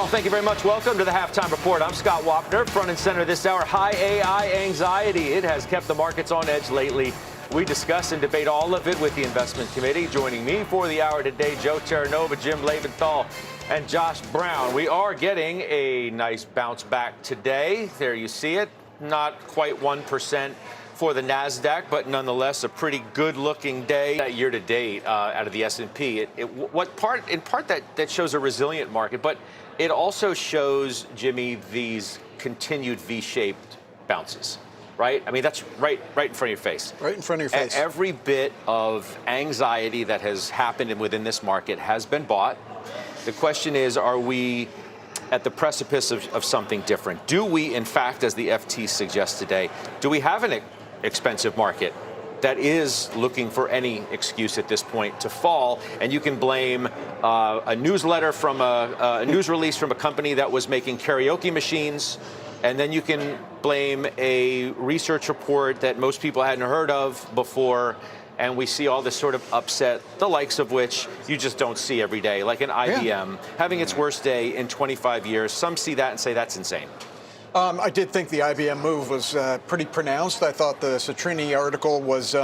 Carl, thank you very much. Welcome to the Halftime Report. I'm Scott Wapner. Front and center this hour, high AI anxiety. It has kept the markets on edge lately. We discuss and debate all of it with the investment committee. Joining me for the hour today, Joe Terranova, Jim Leventhal, and Josh Brown. We are getting a nice bounce back today. There you see it. Not quite 1% for the NASDAQ, but nonetheless a pretty good-looking day. That year-to-date out of the S&P. In part that shows a resilient market, but it also shows, Jimmy, these continued V-shaped bounces, right? I mean, that's right in front of your face. Right in front of your face. Every bit of anxiety that has happened within this market has been bought. The question is, are we at the precipice of something different? Do we, in fact, as the FT suggests today, do we have an expensive market that is looking for any excuse at this point to fall? And you can blame a newsletter from a news release from a company that was making karaoke machines, and then you can blame a research report that most people hadn't heard of before, and we see all this sort of upset, the likes of which you just don't see every day, like an IBM having its worst day in 25 years. Some see that and say that's insane. I did think the IBM move was pretty pronounced. I thought the Citrini article was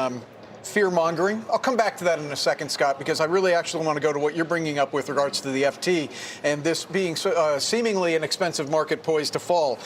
fear-mongering. I'll come back to that in a second, Scott, because I really actually want to go to what you're bringing up with regards to the FT and this being seemingly an expensive market poised to fall.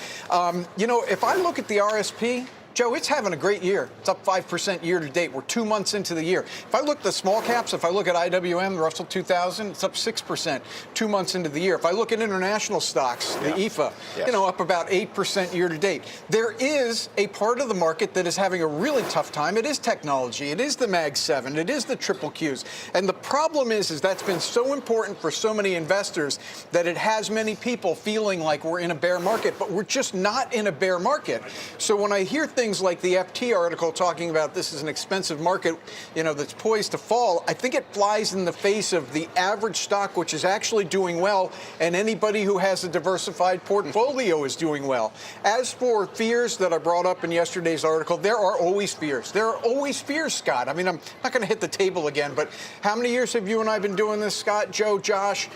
You know, if I look at the RSP, Joe, it's having a great year. It's up 5% year to date. We're 2 months into the year. If I look at the small caps, if I look at IWM, the Russell 2000, it's up 6% 2 months into the year. If I look at international stocks, the IFA, you know, up about 8% year to date. There is a part of the market that is having a really tough time. It is technology. It is the Mag 7. It is the triple Qs. And the problem is that's been so important for so many investors that it has many people feeling like we're in a bear market, but we're just not in a bear market. So when I hear things like the FT article talking about this is an expensive market, you know, that's poised to fall, I think it flies in the face of the average stock, which is actually doing well, and anybody who has a diversified portfolio is doing well. As for fears that I brought up in yesterday's article, there are always fears. There are always fears, Scott. I mean, I'm not going to hit the table again, but how many years have you and I been doing this, Scott, Joe, Josh?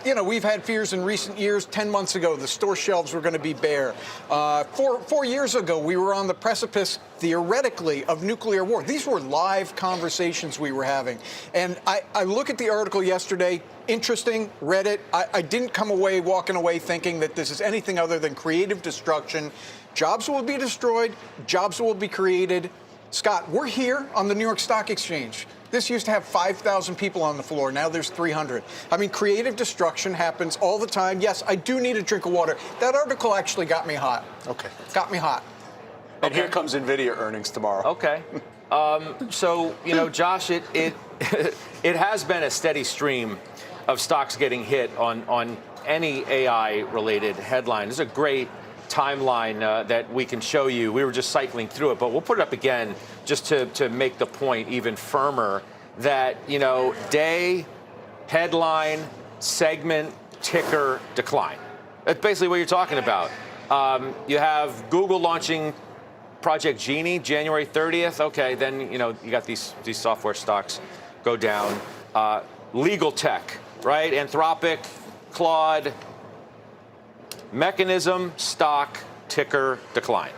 You know, we've had fears in recent years. 10 months ago, the store shelves were going to be bare. 4 years ago, we were on the precipice, theoretically, of nuclear war. These were live conversations we were having. And I look at the article yesterday, interesting, read it. I didn't come away, walking away thinking that this is anything other than creative destruction. Jobs will be destroyed. Jobs will be created. Scott, we're here on the New York Stock Exchange. This used to have 5,000 people on the floor. Now there's 300. I mean, creative destruction happens all the time. Yes, I do need a drink of water. That article actually got me hot. Okay. Got me hot. And here comes Nvidia earnings tomorrow. Okay. So, you know, Josh, it has been a steady stream of stocks getting hit on any AI-related headline. There's a great timeline that we can show you. We were just cycling through it, but we'll put it up again just to make the point even firmer that, you know, day, headline, segment, ticker, decline. That's basically what you're talking about. You have Google launching Project Genie, January 30th. Okay, then, you know, you got these software stocks go down. Legal tech, right? Anthropic, Claude, mechanism, stock, ticker, decline.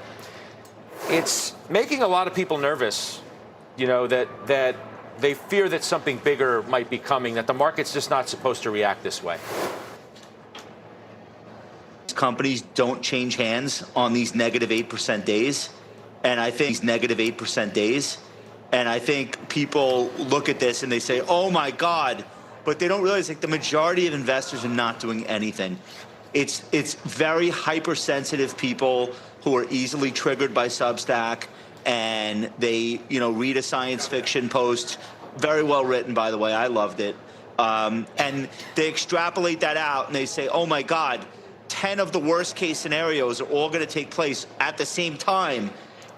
It's making a lot of people nervous, you know, that they fear that something bigger might be coming, that the market's just not supposed to react this way. Companies don't change hands on these negative 8% days. And I think these negative 8% days, and I think people look at this and they say, oh my God, but they don't realize like the majority of investors are not doing anything. It's very hypersensitive people who are easily triggered by Substack, and they, you know, read a science fiction post, very well written, by the way, I loved it. And they extrapolate that out and they say, oh my God, 10 of the worst case scenarios are all going to take place at the same time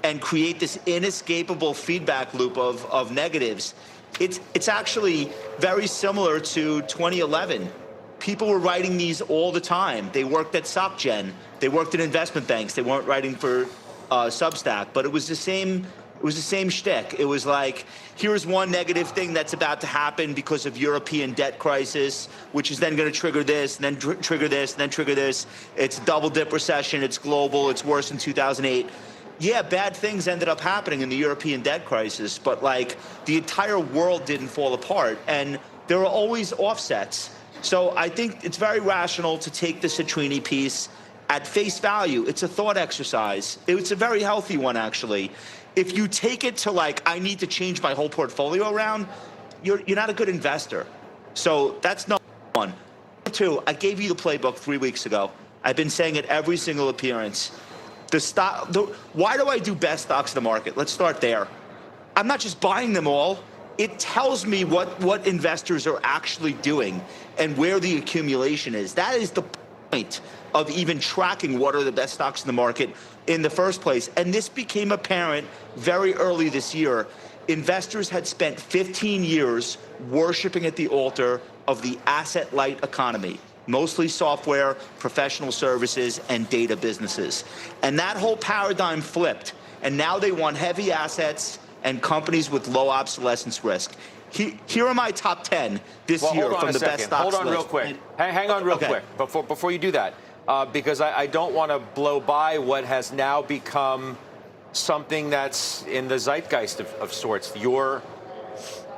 and create this inescapable feedback loop of negatives. It's actually very similar to 2011. People were writing these all the time. They worked at SocGen. They worked in investment banks. They weren't writing for Substack, but it was the same It was the same shtick. It was like, here's one negative thing that's about to happen because of European debt crisis, which is then going to trigger this, and then trigger this, and then trigger this. It's a double dip recession. It's global. It's worse than 2008. Yeah, bad things ended up happening in the European debt crisis, but like the entire world didn't fall apart, and there are always offsets. So I think it's very rational to take the Citrini piece at face value. It's a thought exercise. It's a very healthy one, actually. If you take it to like, I need to change my whole portfolio around, you're not a good investor. So that's number one. Number two, I gave you the playbook 3 weeks ago. I've been saying it every single appearance. Why do I do best stocks in the market? Let's start there. I'm not just buying them all. It tells me what investors are actually doing and where the accumulation is. That is the point of even tracking what are the best stocks in the market in the first place. And this became apparent very early this year. Investors had spent 15 years worshiping at the altar of the asset-light economy, mostly software, professional services, and data businesses. And that whole paradigm flipped. And now they want heavy assets and companies with low obsolescence risk. Here are my top 10 this year from the best stocks list. Hold on real quick. Hang on real quick before you do that. Because I don't want to blow by what has now become something that's in the zeitgeist of sorts. Your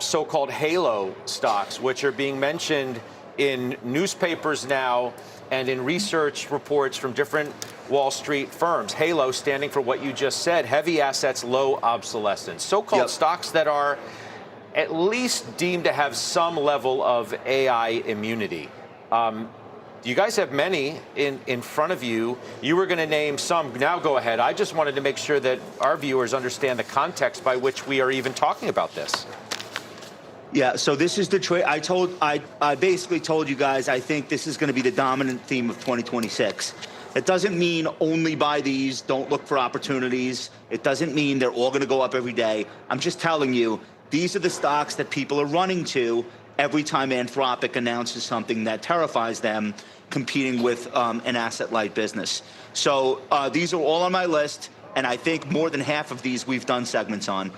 so-called halo stocks, which are being mentioned in newspapers now and in research reports from different Wall Street firms. Halo standing for what you just said, heavy assets, low obsolescence. So-called stocks that are at least deemed to have some level of AI immunity. You guys have many in front of you. You were going to name some. Now go ahead. I just wanted to make sure that our viewers understand the context by which we are even talking about this. Yeah, so this is the trade. I basically told you guys I think this is going to be the dominant theme of 2026. It doesn't mean only buy these, don't look for opportunities. It doesn't mean they're all going to go up every day. I'm just telling you, these are the stocks that people are running to every time Anthropic announces something that terrifies them, competing with an asset-light business. So these are all on my list, and I think more than half of these we've done segments on.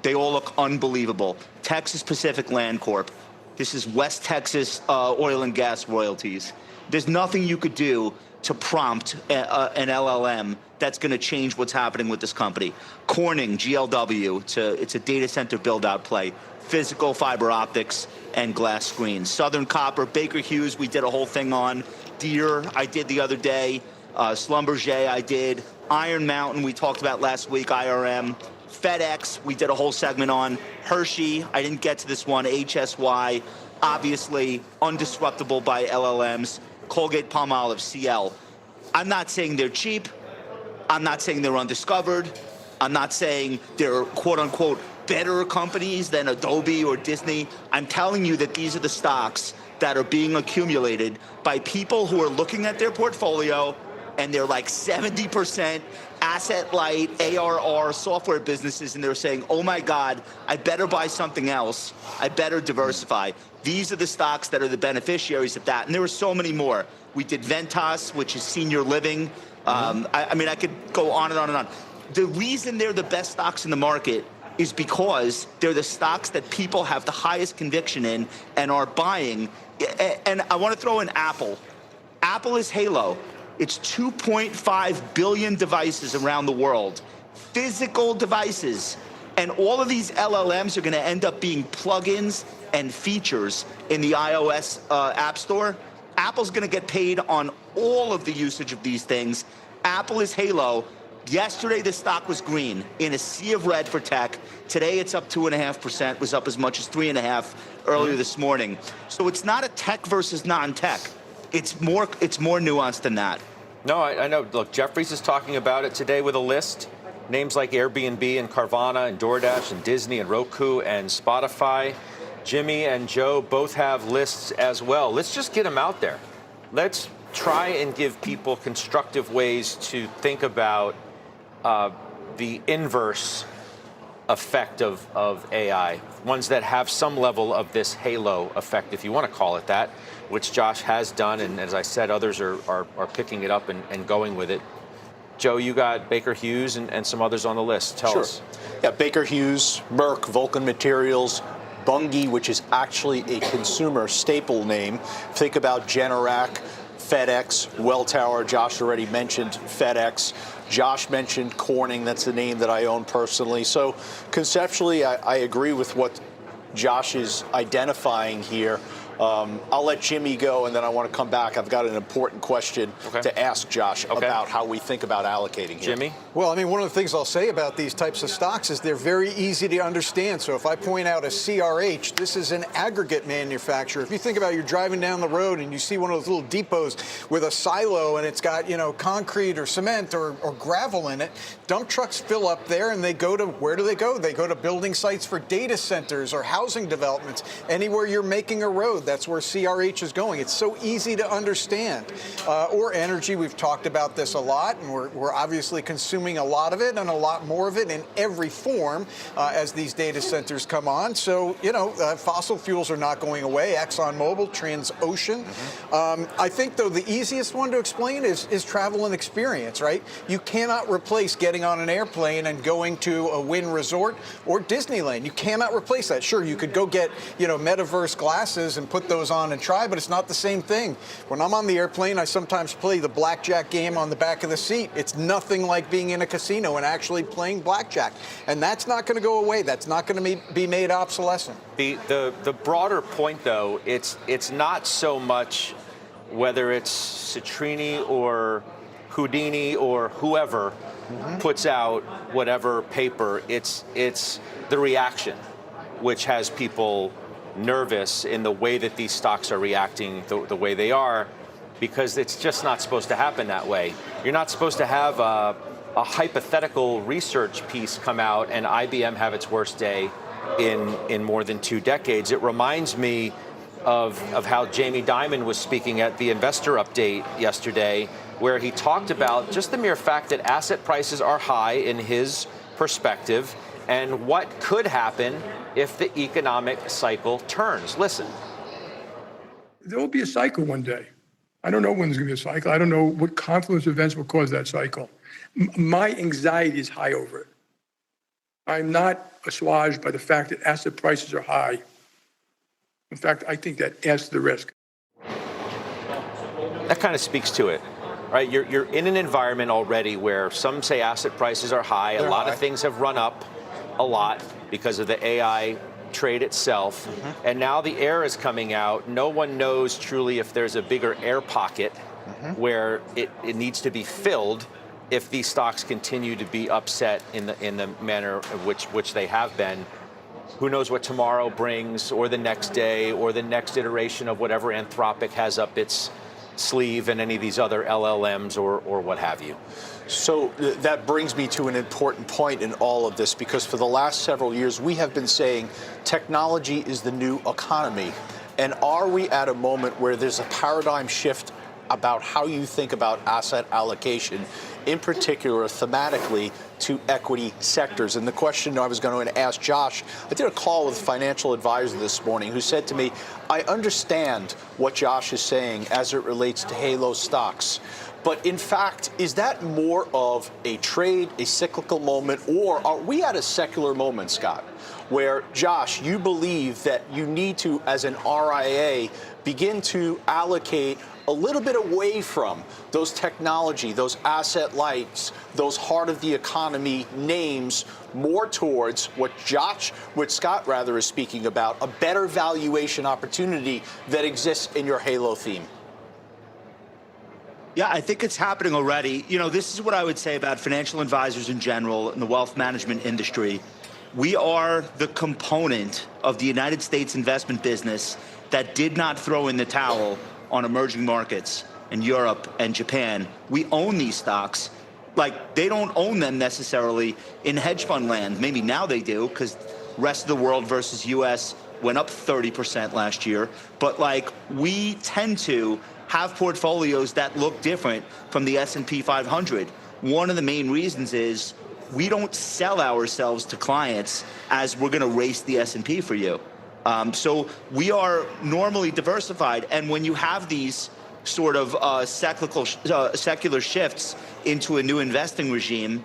They all look unbelievable. Texas Pacific Land Corp. This is West Texas oil and gas royalties. There's nothing you could do to prompt an LLM that's going to change what's happening with this company. Corning, GLW, it's a data center build-out play. Physical fiber optics and glass screens. Southern Copper, Baker Hughes, we did a whole thing on. Deere, I did the other day. Schlumberger, I did. Iron Mountain, we talked about last week, IRM. FedEx, we did a whole segment on. Hershey, I didn't get to this one. HSY, obviously undisruptible by LLMs. Colgate Palmolive, CL. I'm not saying they're cheap. I'm not saying they're undiscovered. I'm not saying they're quote unquote better companies than Adobe or Disney. I'm telling you that these are the stocks that are being accumulated by people who are looking at their portfolio and they're like 70% asset-light ARR software businesses, and they're saying, oh my God, I better buy something else. I better diversify. These are the stocks that are the beneficiaries of that, and there are so many more. We did Ventas, which is senior living. I mean, I could go on and on and on. The reason they're the best stocks in the market is because they're the stocks that people have the highest conviction in and are buying. And I want to throw in Apple. Apple is Halo. It's 2.5 billion devices around the world, physical devices. And all of these LLMs are going to end up being plugins and features in the iOS App Store. Apple's going to get paid on all of the usage of these things. Apple is Halo. Yesterday, the stock was green in a sea of red for tech. Today, it's up 2.5%, was up as much as 3.5% earlier this morning. So it's not a tech versus non-tech. It's more nuanced than that. No, I know. Look, Jeffries is talking about it today with a list. Names like Airbnb and Carvana and DoorDash and Disney and Roku and Spotify. Jimmy and Joe both have lists as well. Let's just get them out there. Let's try and give people constructive ways to think about the inverse effect of AI, ones that have some level of this halo effect, if you want to call it that, which Josh has done, and as I said, others are picking it up and going with it. Joe, you got Baker Hughes and some others on the list. Tell us. Yeah, Baker Hughes, Merck, Vulcan Materials, Bunge, which is actually a consumer staple name. Think about Generac, FedEx, Welltower. Josh already mentioned FedEx. Josh mentioned Corning. That's the name that I own personally. So conceptually, I agree with what Josh is identifying here. I'll let Jimmy go, and then I want to come back. I've got an important question to ask Josh about how we think about allocating here. Jimmy? Well, I mean, one of the things I'll say about these types of stocks is they're very easy to understand. So if I point out a CRH, this is an aggregate manufacturer. If you think about you're driving down the road and you see one of those little depots with a silo and it's got, concrete or cement or gravel in it, dump trucks fill up there and they go to, where do they go? They go to building sites for data centers or housing developments. Anywhere you're making a road, that's where CRH is going. It's so easy to understand. Or energy, we've talked about this a lot, and we're obviously consuming a lot of it and a lot more of it in every form as these data centers come on. So, fossil fuels are not going away. ExxonMobil, Transocean. I think, though, the easiest one to explain is travel and experience, right? You cannot replace getting on an airplane and going to a Wynn Resort or Disneyland. You cannot replace that. Sure, you could go get, metaverse glasses and put those on and try, but it's not the same thing. When I'm on the airplane, I sometimes play the blackjack game on the back of the seat. It's nothing like being in a casino and actually playing blackjack. And that's not going to go away. That's not going to be made obsolescent. The broader point, though, it's not so much whether it's Citrini or Houdini or whoever puts out whatever paper. It's the reaction, which has people nervous in the way that these stocks are reacting the way they are, because it's just not supposed to happen that way. You're not supposed to have a hypothetical research piece come out and IBM have its worst day in more than 2 decades. It reminds me of how Jamie Dimon was speaking at the investor update yesterday, where he talked about just the mere fact that asset prices are high in his perspective and what could happen if the economic cycle turns. Listen. There will be a cycle one day. I don't know when there's going to be a cycle. I don't know what confluence of events will cause that cycle. My anxiety is high over it. I'm not assuaged by the fact that asset prices are high. In fact, I think that adds to the risk. That kind of speaks to it, right? You're in an environment already where some say asset prices are high. A lot of things have run up a lot because of the AI trade itself. And now the air is coming out. No one knows truly if there's a bigger air pocket where it needs to be filled if these stocks continue to be upset in the manner in which they have been. Who knows what tomorrow brings, or the next day, or the next iteration of whatever Anthropic has up its sleeve and any of these other LLMs or what have you. So that brings me to an important point in all of this, because for the last several years, we have been saying technology is the new economy. And are we at a moment where there's a paradigm shift about how you think about asset allocation, in particular thematically to equity sectors? And the question I was going to ask Josh, I did a call with a financial advisor this morning who said to me, I understand what Josh is saying as it relates to halo stocks. But in fact, is that more of a trade, a cyclical moment, or are we at a secular moment, Scott, where, Josh, you believe that you need to, as an RIA, begin to allocate a little bit away from those technology, those asset lights, those heart of the economy names, more towards what Scott rather is speaking about, a better valuation opportunity that exists in your halo theme? Yeah, I think it's happening already. This is what I would say about financial advisors in general and the wealth management industry. We are the component of the United States investment business that did not throw in the towel on emerging markets in Europe and Japan. We own these stocks. Like, they don't own them necessarily in hedge fund land. Maybe now they do, because rest of the world versus US went up 30% last year. But we tend to have portfolios that look different from the S&P 500. One of the main reasons is we don't sell ourselves to clients as we're going to race the S&P for you. So we are normally diversified. And when you have these sort of secular shifts into a new investing regime,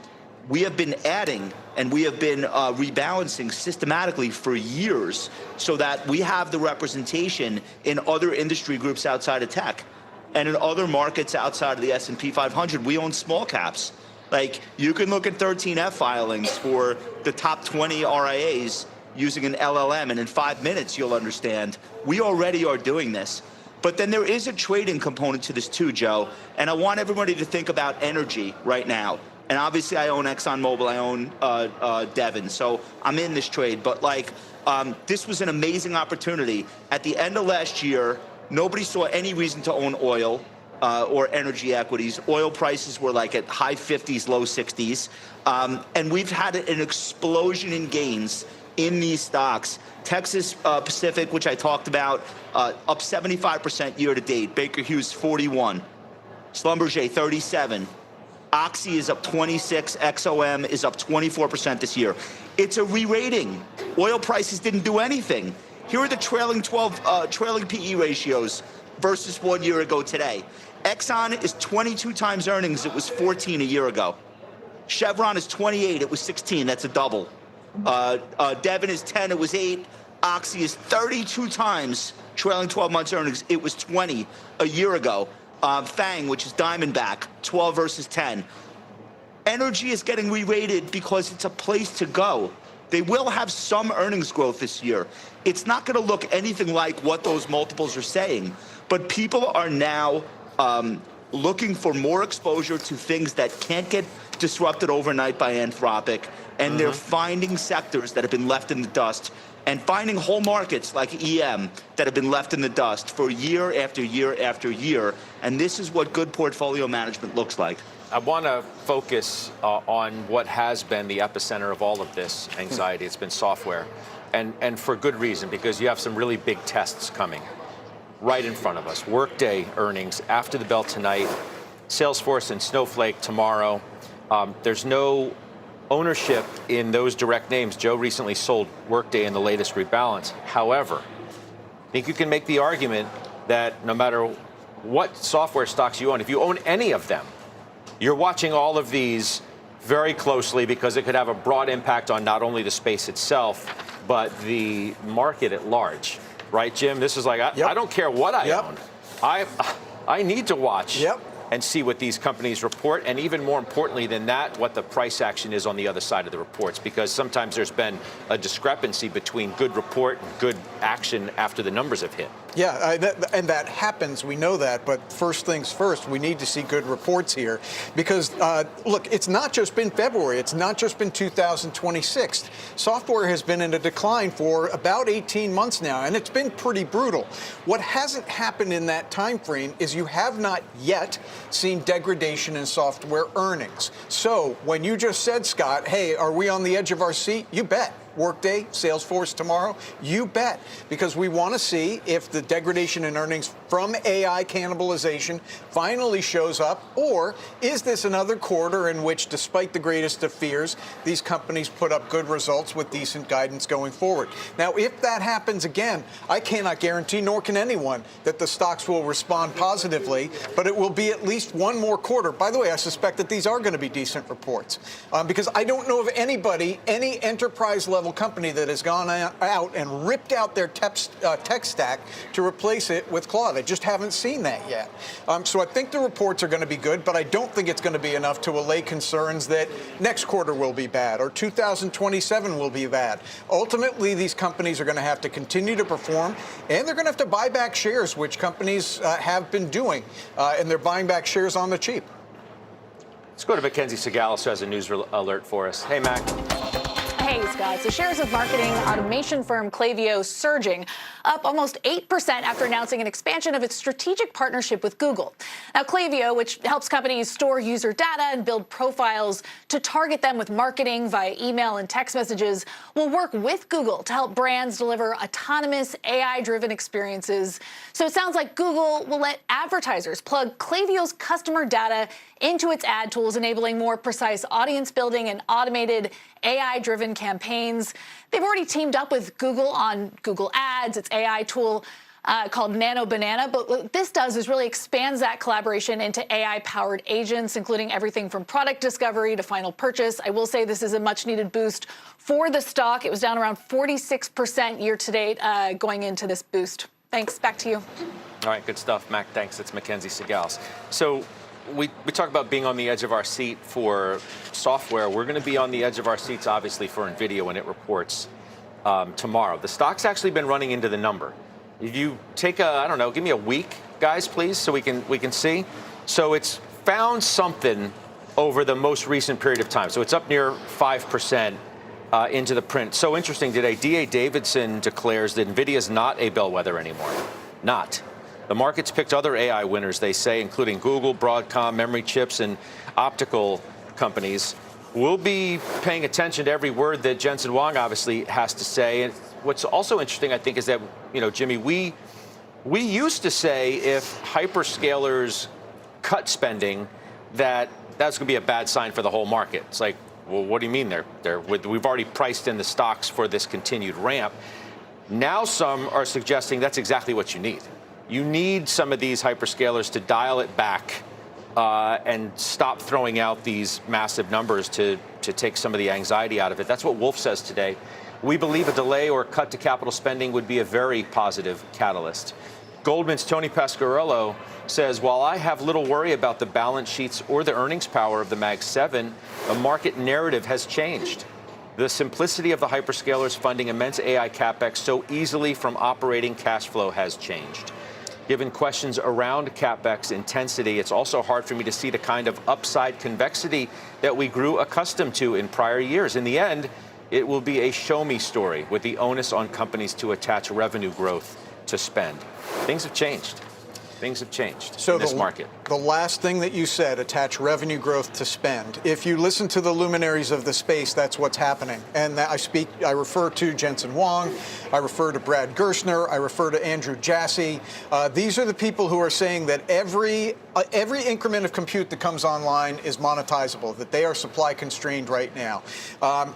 we have been adding and we have been rebalancing systematically for years so that we have the representation in other industry groups outside of tech and in other markets outside of the S&P 500. We own small caps. Like, you can look at 13F filings for the top 20 RIAs using an LLM, and in 5 minutes you'll understand we already are doing this. But then there is a trading component to this too, Joe, and I want everybody to think about energy right now. And obviously I own ExxonMobil, I own Devon, so I'm in this trade. But like, this was an amazing opportunity. At the end of last year, nobody saw any reason to own oil or energy equities. Oil prices were like at high 50s, low 60s. And we've had an explosion in gains in these stocks. Texas Pacific, which I talked about, up 75% year to date. Baker Hughes 41, Schlumberger 37. Oxy is up 26, XOM is up 24% this year. It's a re-rating. Oil prices didn't do anything. Here are the trailing PE ratios versus 1 year ago today. Exxon is 22 times earnings. It was 14 a year ago. Chevron is 28. It was 16. That's a double. Devon is 10. It was 8. Oxy is 32 times trailing 12 months earnings. It was 20 a year ago. Fang, which is Diamondback, 12 versus 10. Energy is getting re-rated because it's a place to go. They will have some earnings growth this year. It's not going to look anything like what those multiples are saying, but people are now looking for more exposure to things that can't get disrupted overnight by Anthropic, and they're finding sectors that have been left in the dust and finding whole markets like EM that have been left in the dust for year after year after year. And this is what good portfolio management looks like. I want to focus on what has been the epicenter of all of this anxiety. It's been software, and for good reason, because you have some really big tests coming right in front of us. Workday earnings after the bell tonight, Salesforce and Snowflake tomorrow. There's no ownership in those direct names. Joe recently sold Workday in the latest rebalance. However, I think you can make the argument that no matter what software stocks you own, if you own any of them, you're watching all of these very closely because it could have a broad impact on not only the space itself, but the market at large. Right, Jim? This is like, I don't care what I own. I need to watch and see what these companies report, and even more importantly than that, what the price action is on the other side of the reports, because sometimes there's been a discrepancy between good report and good action after the numbers have hit. Yeah, and that happens, we know that, but first things first, we need to see good reports here, because, look, it's not just been February, it's not just been 2026. Software has been in a decline for about 18 months now, and it's been pretty brutal. What hasn't happened in that time frame is you have not yet seen degradation in software earnings. So when you just said, Scott, hey, are we on the edge of our seat? You bet. Workday, Salesforce tomorrow? You bet, because we want to see if the degradation in earnings from AI cannibalization finally shows up, or is this another quarter in which, despite the greatest of fears, these companies put up good results with decent guidance going forward. Now, if that happens again, I cannot guarantee, nor can anyone, that the stocks will respond positively, but it will be at least one more quarter. By the way, I suspect that these are going to be decent reports, because I don't know of anybody, any enterprise-level company that has gone out and ripped out their tech stack to replace it with Claude. I just haven't seen that yet. So I think the reports are going to be good, but I don't think it's going to be enough to allay concerns that next quarter will be bad or 2027 will be bad. Ultimately, these companies are going to have to continue to perform, and they're going to have to buy back shares, which companies have been doing, and they're buying back shares on the cheap. Let's go to Mackenzie Sagalis, who has a news alert for us. Hey, Mac. Hey, Scott. So shares of marketing automation firm Klaviyo surging, up almost 8% after announcing an expansion of its strategic partnership with Google. Now, Klaviyo, which helps companies store user data and build profiles to target them with marketing via email and text messages, will work with Google to help brands deliver autonomous AI-driven experiences. So it sounds like Google will let advertisers plug Klaviyo's customer data into its ad tools, enabling more precise audience building and automated AI-driven campaigns. They've already teamed up with Google on Google Ads, its AI tool. called Nano Banana. But what this does is really expands that collaboration into AI-powered agents, including everything from product discovery to final purchase. I will say this is a much-needed boost for the stock. It was down around 46% year-to-date going into this boost. Thanks. Back to you. All right, good stuff, Mac. Thanks. It's Mackenzie Segals. So we talk about being on the edge of our seat for software. We're going to be on the edge of our seats, obviously, for Nvidia when it reports tomorrow. The stock's actually been running into the number. If you take I don't know, give me a week, guys, please, so we can see. So it's found something over the most recent period of time. So it's up near 5% into the print. So interesting today, D.A. Davidson declares that Nvidia is not a bellwether anymore. Not. The market's picked other AI winners, they say, including Google, Broadcom, memory chips, and optical companies. We'll be paying attention to every word that Jensen Huang obviously has to say. And what's also interesting, I think, is that, Jimmy, we used to say if hyperscalers cut spending, that's going to be a bad sign for the whole market. It's like, well, what do you mean we've already priced in the stocks for this continued ramp. Now some are suggesting that's exactly what you need. You need some of these hyperscalers to dial it back and stop throwing out these massive numbers to take some of the anxiety out of it. That's what Wolf says today. We believe a delay or cut to capital spending would be a very positive catalyst. Goldman's Tony Pasquarello says, while I have little worry about the balance sheets or the earnings power of the Mag 7, the market narrative has changed. The simplicity of the hyperscalers funding immense AI capex so easily from operating cash flow has changed. Given questions around capex intensity, it's also hard for me to see the kind of upside convexity that we grew accustomed to in prior years. In the end, it will be a show-me story with the onus on companies to attach revenue growth to spend. Things have changed. Things have changed in this market. The last thing that you said, attach revenue growth to spend. If you listen to the luminaries of the space, that's what's happening. And I refer to Jensen Huang, I refer to Brad Gerstner, I refer to Andrew Jassy. These are the people who are saying that every increment of compute that comes online is monetizable, that they are supply constrained right now.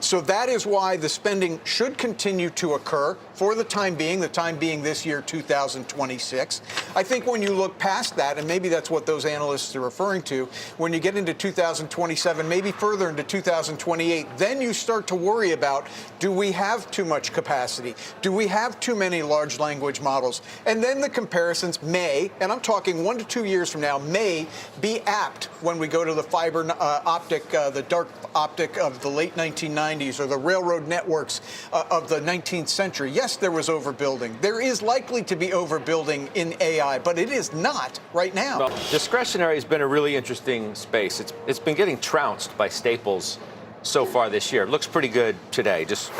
So that is why the spending should continue to occur for the time being this year, 2026. I think when you look past that, and maybe that's what those analysts are referring to, when you get into 2027, maybe further into 2028, then you start to worry about, do we have too much capacity? Do we have too many large language models? And then the comparisons may, and I'm talking 1 to 2 years from now, may be apt when we go to the fiber optic, the dark optic of the late 1990s or the railroad networks of the 19th century. Yes, there was overbuilding. There is likely to be overbuilding in AI, but it is not right now. Well, discretionary has been a really interesting space. It's been getting trounced by staples so far this year. It looks pretty good today. Just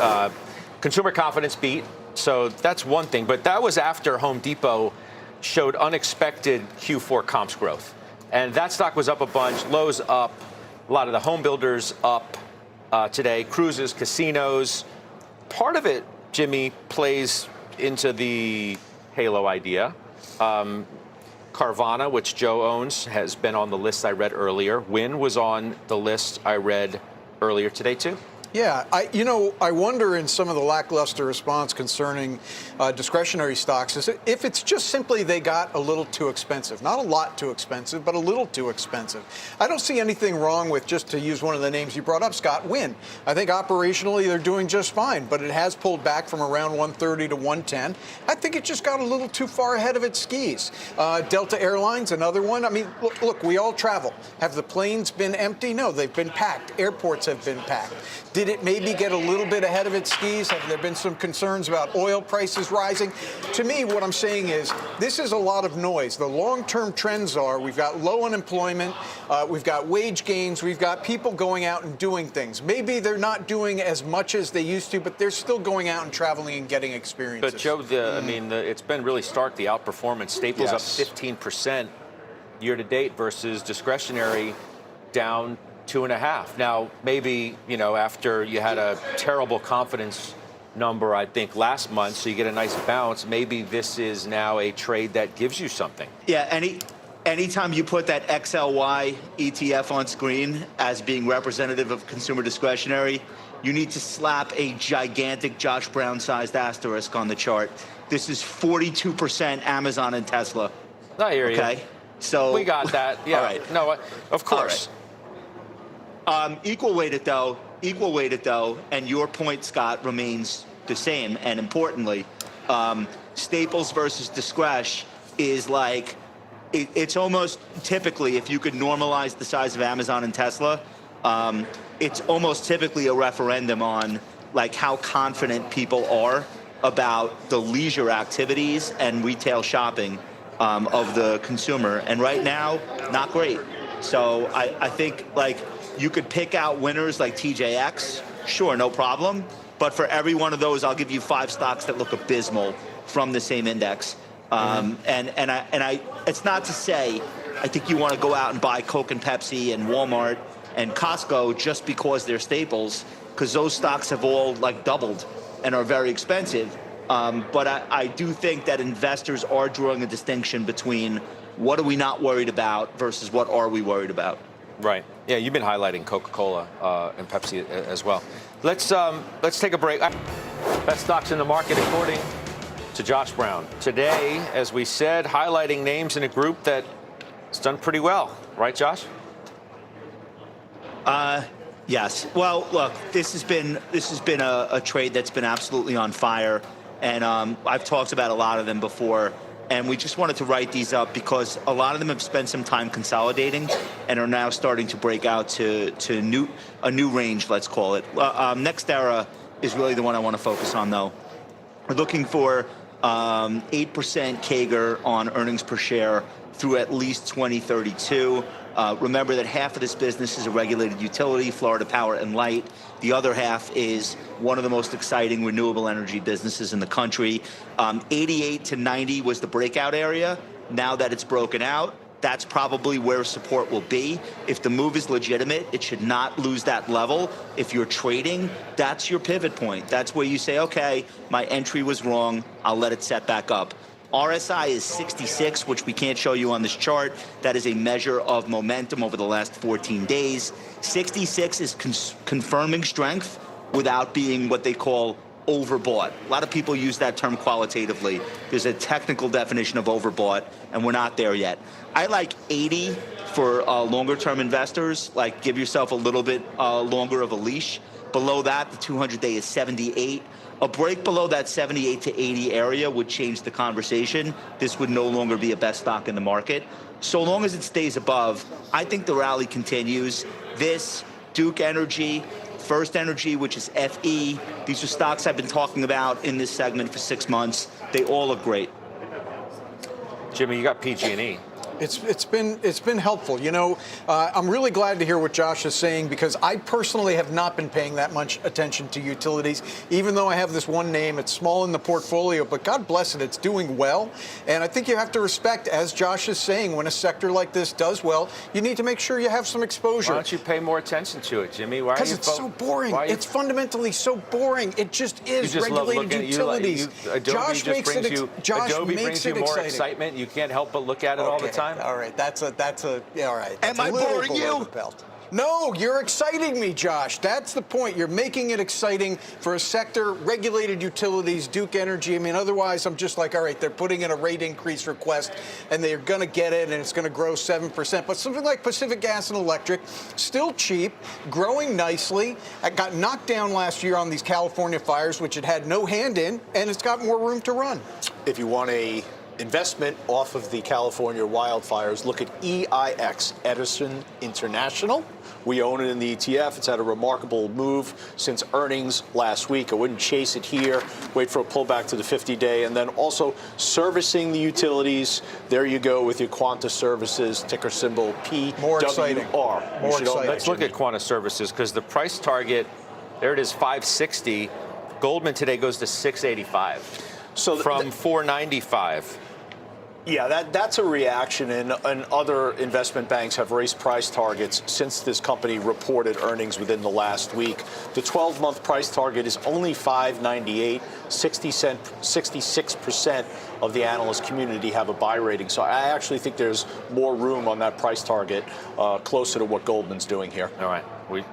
consumer confidence beat, so that's one thing. But that was after Home Depot showed unexpected Q4 comps growth. And that stock was up a bunch, Lowe's up, a lot of the home builders up today, cruises, casinos. Part of it, Jimmy, plays into the Halo idea. Carvana, which Joe owns, has been on the list I read earlier. Wynn was on the list I read earlier today, too. Yeah, I wonder in some of the lackluster response concerning discretionary stocks is if it's just simply they got a little too expensive. Not a lot too expensive, but a little too expensive. I don't see anything wrong with, just to use one of the names you brought up, Scott, Wynn. I think operationally they're doing just fine, but it has pulled back from around 130 to 110. I think it just got a little too far ahead of its skis. Delta Airlines, another one. I mean, look, we all travel. Have the planes been empty? No, they've been packed. Airports have been packed. Did it maybe get a little bit ahead of its skis? Have there been some concerns about oil prices rising? To me, what I'm saying is this is a lot of noise. The long-term trends are we've got low unemployment, we've got wage gains, we've got people going out and doing things. Maybe they're not doing as much as they used to, but they're still going out and traveling and getting experiences. But Joe, it's been really stark, the outperformance. Staples up 15% year to date versus discretionary down 2.5. Now, maybe, after you had a terrible confidence number, I think, last month, so you get a nice bounce, maybe this is now a trade that gives you something. Yeah, anytime you put that XLY ETF on screen as being representative of consumer discretionary, you need to slap a gigantic Josh Brown-sized asterisk on the chart. This is 42% Amazon and Tesla. I hear you. Okay, so We got that. Yeah. All right. No, of course. Equal weighted though, and your point, Scott, remains the same. And importantly, staples versus discretion is like, it's almost typically, if you could normalize the size of Amazon and Tesla, it's almost typically a referendum on like how confident people are about the leisure activities and retail shopping of the consumer. And right now, not great. So I think like you could pick out winners like TJX, sure, no problem. But for every one of those, I'll give you 5 stocks that look abysmal from the same index. And it's not to say I think you want to go out and buy Coke and Pepsi and Walmart and Costco just because they're staples, because those stocks have all like doubled and are very expensive. But I do think that investors are drawing a distinction between what are we not worried about versus what are we worried about. Right. Yeah, you've been highlighting Coca-Cola and Pepsi as well. Let's take a break. Best stocks in the market according to Josh Brown. Today, as we said, highlighting names in a group that's done pretty well. Right, Josh? Yes. Well, look, this has been a trade that's been absolutely on fire, and I've talked about a lot of them before. And we just wanted to write these up because a lot of them have spent some time consolidating and are now starting to break out to a new range, let's call it. NextEra is really the one I want to focus on, though. We're looking for 8% CAGR on earnings per share through at least 2032. Remember that half of this business is a regulated utility, Florida Power and Light. The other half is one of the most exciting renewable energy businesses in the country. 88 to 90 was the breakout area. Now that it's broken out, that's probably where support will be. If the move is legitimate, it should not lose that level. If you're trading, that's your pivot point. That's where you say, okay, my entry was wrong. I'll let it set back up. RSI is 66, which we can't show you on this chart. That is a measure of momentum over the last 14 days. 66 is confirming strength without being what they call overbought. A lot of people use that term qualitatively. There's a technical definition of overbought, and we're not there yet. I like 80 for longer-term investors. Like, give yourself a little bit longer of a leash. Below that, the 200-day is 78. A break below that 78 to 80 area would change the conversation. This would no longer be a best stock in the market. So long as it stays above, I think the rally continues. This, Duke Energy, First Energy, which is FE, these are stocks I've been talking about in this segment for 6 months. They all look great. Jimmy, you got PG&E. It's been helpful. You know, I'm really glad to hear what Josh is saying because I personally have not been paying that much attention to utilities, even though I have this one name. It's small in the portfolio, but God bless it, it's doing well. And I think you have to respect, as Josh is saying, when a sector like this does well, you need to make sure you have some exposure. Why don't you pay more attention to it, Jimmy? Why? Because it's so boring. It's fundamentally so boring. It just is. You just regulated love utilities. Adobe brings you more exciting. excitement. You can't help but look at it all the time. All right, that's all right. Am I boring you? No, you're exciting me, Josh. That's the point. You're making it exciting for a sector, regulated utilities, Duke Energy. I mean, otherwise, I'm just like, all right, they're putting in a rate increase request, and they're going to get it, and it's going to grow 7%. But something like Pacific Gas and Electric, still cheap, growing nicely. It got knocked down last year on these California fires, which it had no hand in, and it's got more room to run. If you want a investment off of the California wildfires, look at EIX, Edison International. We own it in the ETF. It's had a remarkable move since earnings last week. I wouldn't chase it here. Wait for a pullback to the 50-day. And then also servicing the utilities. There you go with your Quanta Services, ticker symbol PWR. More exciting. More exciting. Let's look at Quanta Services because the price target, there it is, 560. Goldman today goes to 685. So from 495. Yeah, that's a reaction, and other investment banks have raised price targets since this company reported earnings within the last week. The 12-month price target is only $5.98. 66% of the analyst community have a buy rating. So I actually think there's more room on that price target, closer to what Goldman's doing here. All right.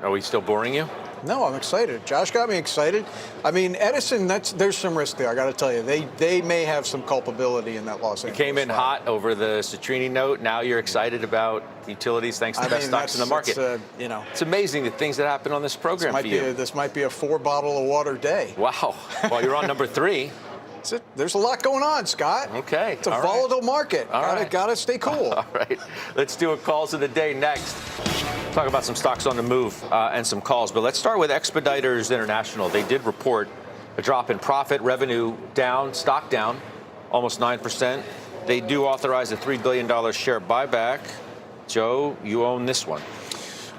Are we still boring you? No, I'm excited. Josh got me excited. I mean, Edison, there's some risk there. I got to tell you, they may have some culpability in that Los Angeles. Came in fire. hot over the Citrini note. Now you're excited about utilities thanks to the best stocks in the market. It's amazing the things that happen on this program for you. This might be a 4-bottle-of-water day. Wow. Well, you're on number 3. There's a lot going on, Scott. Okay. It's a volatile market. Gotta stay cool. All right. Let's do a calls of the day next. Talk about some stocks on the move and some calls. But let's start with Expeditors International. They did report a drop in profit, revenue down, stock down, almost 9%. They do authorize a $3 billion share buyback. Joe, you own this one.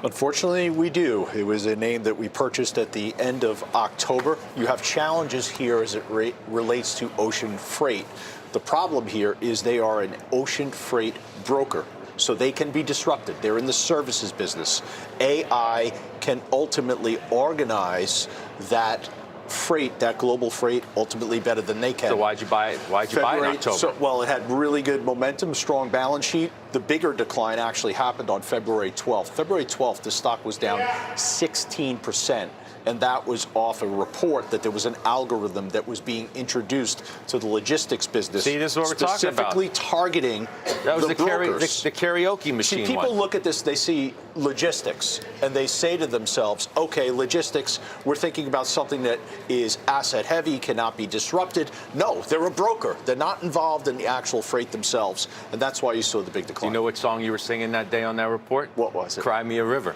Unfortunately, we do. It was a name that we purchased at the end of October. You have challenges here as it relates to ocean freight. The problem here is they are an ocean freight broker, so they can be disrupted. They're in the services business. AI can ultimately organize that freight, that global freight, ultimately better than they can. So why'd you buy it? Why'd you buy it in October? Well, it had really good momentum, strong balance sheet. The bigger decline actually happened on February 12th. February 12th, the stock was down 16%. And that was off a report that there was an algorithm that was being introduced to the logistics business. See, this is what we're talking about. Specifically targeting that was the brokers. The karaoke machine. See, people one. look at this, they see logistics, and they say to themselves, okay, logistics, we're thinking about something that is asset heavy, cannot be disrupted. No, they're a broker. They're not involved in the actual freight themselves, and that's why you saw the big decline. Do you know what song you were singing that day on that report? What was it? Cry Me a River.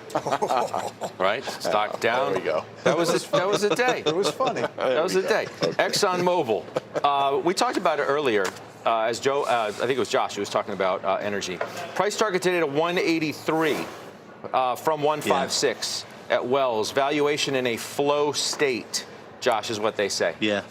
Right? Stock down. There we go. That was a day. It was funny. That was a day. ExxonMobil. We talked about it earlier. As Joe, I think it was Josh who was talking about energy. Price target today at 183 from 156 at Wells. Valuation in a flow state, Josh, is what they say. Yeah.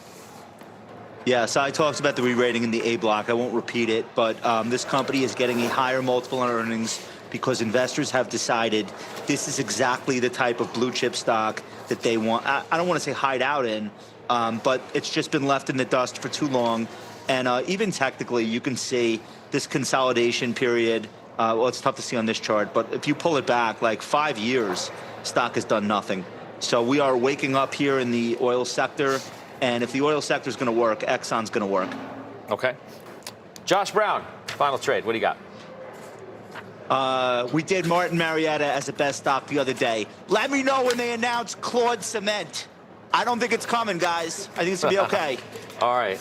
Yeah, so I talked about the re-rating in the A block. I won't repeat it, but this company is getting a higher multiple on earnings because investors have decided this is exactly the type of blue chip stock that they want. I don't want to say hide out in, but it's just been left in the dust for too long. And even technically, you can see this consolidation period. Well, it's tough to see on this chart, but if you pull it back like 5 years, stock has done nothing. So we are waking up here in the oil sector. And if the oil sector is going to work, Exxon's going to work. Okay. Josh Brown, final trade. What do you got? We did Martin Marietta as the best stock the other day. Let me know when they announce Claude Cement. I don't think it's coming, guys. I think it's going to be okay. All right.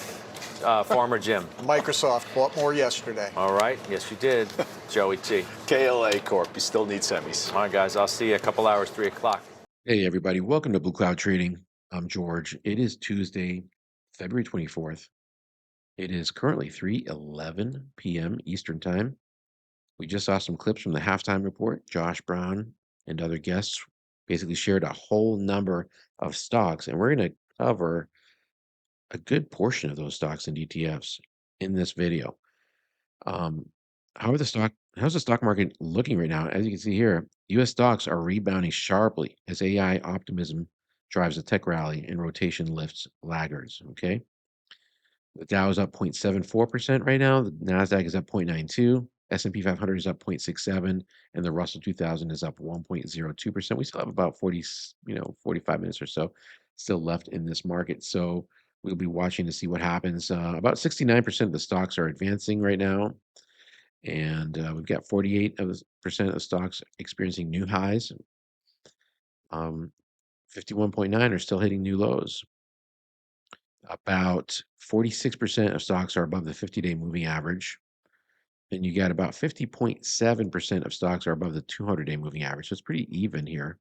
Farmer Jim. Microsoft bought more yesterday. All right. Yes, you did. Joey T. KLA Corp. You still need semis. All right, guys. I'll see you a couple hours, 3 o'clock. Hey, everybody. Welcome to Blue Cloud Trading. I'm George. It is Tuesday, February 24th. It is currently 3:11 p.m. Eastern Time. We just saw some clips from the halftime report. Josh Brown and other guests basically shared a whole number of stocks, and we're going to cover a good portion of those stocks and ETFs in this video. How's the stock market looking right now? As you can see here, U.S. stocks are rebounding sharply as AI optimism drives a tech rally and rotation lifts laggards. Okay, the Dow is up 0.74% right now. The Nasdaq is up 0.92. S&P 500 is up 0.67, and the Russell 2000 is up 1.02%. We still have about 45 minutes or so still left in this market. So we'll be watching to see what happens. About 69% of the stocks are advancing right now. And we've got 48% of the stocks experiencing new highs. 51.9 are still hitting new lows. About 46% of stocks are above the 50-day moving average. And you got about 50.7% of stocks are above the 200-day moving average. So it's pretty even here.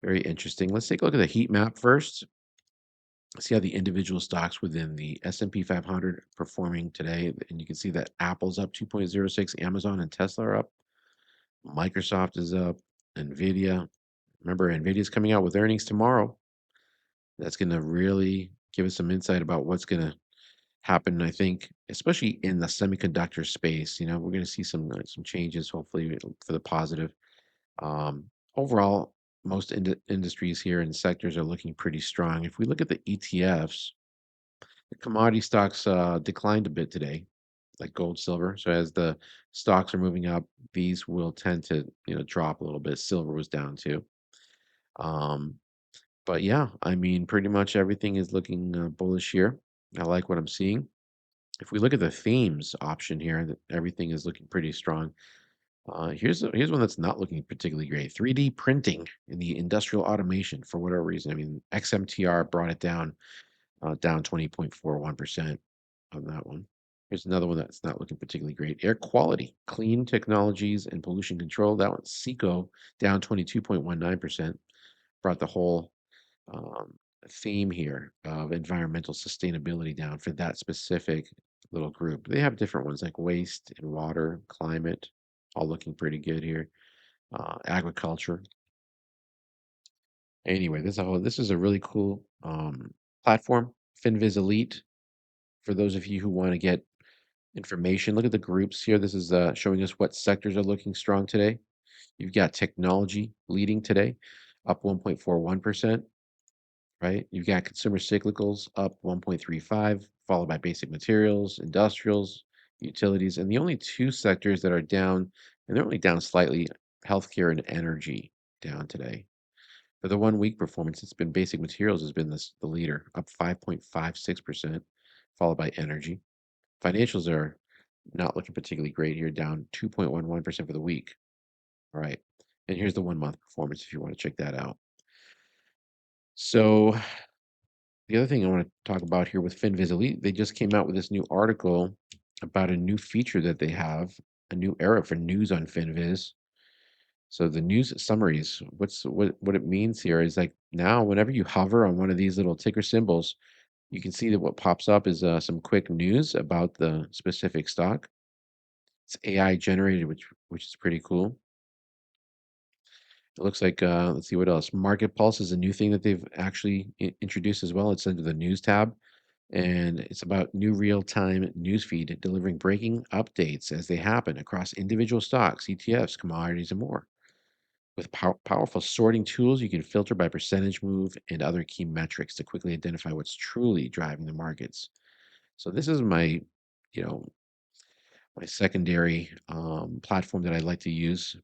Very interesting. Let's take a look at the heat map first. See how the individual stocks within the S&P 500 performing today. And you can see that Apple's up 2.06, Amazon and Tesla are up. Microsoft is up, Nvidia. Remember, Nvidia's coming out with earnings tomorrow. That's going to really give us some insight about what's going to happen, I think, especially in the semiconductor space. We're going to see some changes, hopefully, for the positive. Overall, most industries here and sectors are looking pretty strong. If we look at the ETFs, the commodity stocks declined a bit today, like gold, silver. So as the stocks are moving up, these will tend to drop a little bit. Silver was down too. Um, but yeah, I mean, pretty much everything is looking bullish here. I like what I'm seeing. If we look at the themes option here, everything is looking pretty strong. Here's one that's not looking particularly great. 3D printing in the industrial automation for whatever reason. I mean, XMTR brought it down 20.41% on that one. Here's another one that's not looking particularly great. Air quality, clean technologies and pollution control. That one, SECO, down 22.19%. Brought the whole um, theme here of environmental sustainability down for that specific little group. They have different ones like waste and water, climate, all looking pretty good here. Agriculture. Anyway, this is a really cool platform. FinViz Elite. For those of you who want to get information, look at the groups here. This is showing us what sectors are looking strong today. You've got technology leading today, up 1.41%, right? You've got consumer cyclicals up 1.35, followed by basic materials, industrials, utilities, and the only two sectors that are down, and they're only down slightly, healthcare and energy down today. For the 1 week performance, it's been basic materials has been the leader, up 5.56%, followed by energy. Financials are not looking particularly great here, down 2.11% for the week. All right. And here's the 1 month performance if you want to check that out. So the other thing I want to talk about here with FinViz Elite, they just came out with this new article about a new feature that they have, a new era for news on FinViz. So the news summaries, what it means here is like now whenever you hover on one of these little ticker symbols, you can see that what pops up is some quick news about the specific stock. It's AI generated, which is pretty cool. It looks like let's see what else. Market Pulse is a new thing that they've actually introduced as well. It's under the news tab, and it's about new real-time news feed delivering breaking updates as they happen across individual stocks, ETFs, commodities, and more. With powerful sorting tools, you can filter by percentage move and other key metrics to quickly identify what's truly driving the markets. So this is you know, my secondary platform that I like to use.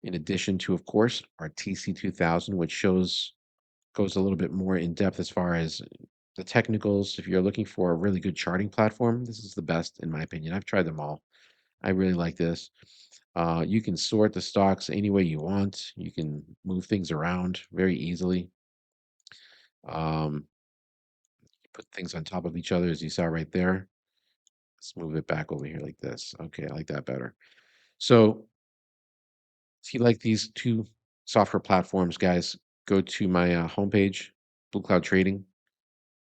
In addition to, of course, our TC2000, which goes a little bit more in depth as far as the technicals. If you're looking for a really good charting platform, this is the best in my opinion. I've tried them all. I really like this. You can sort the stocks any way you want. You can move things around very easily. Um, put things on top of each other, as you saw right there. Let's move it back over here like this. Okay, I like that better. So if you like these two software platforms, guys, go to my homepage, Blue Cloud Trading.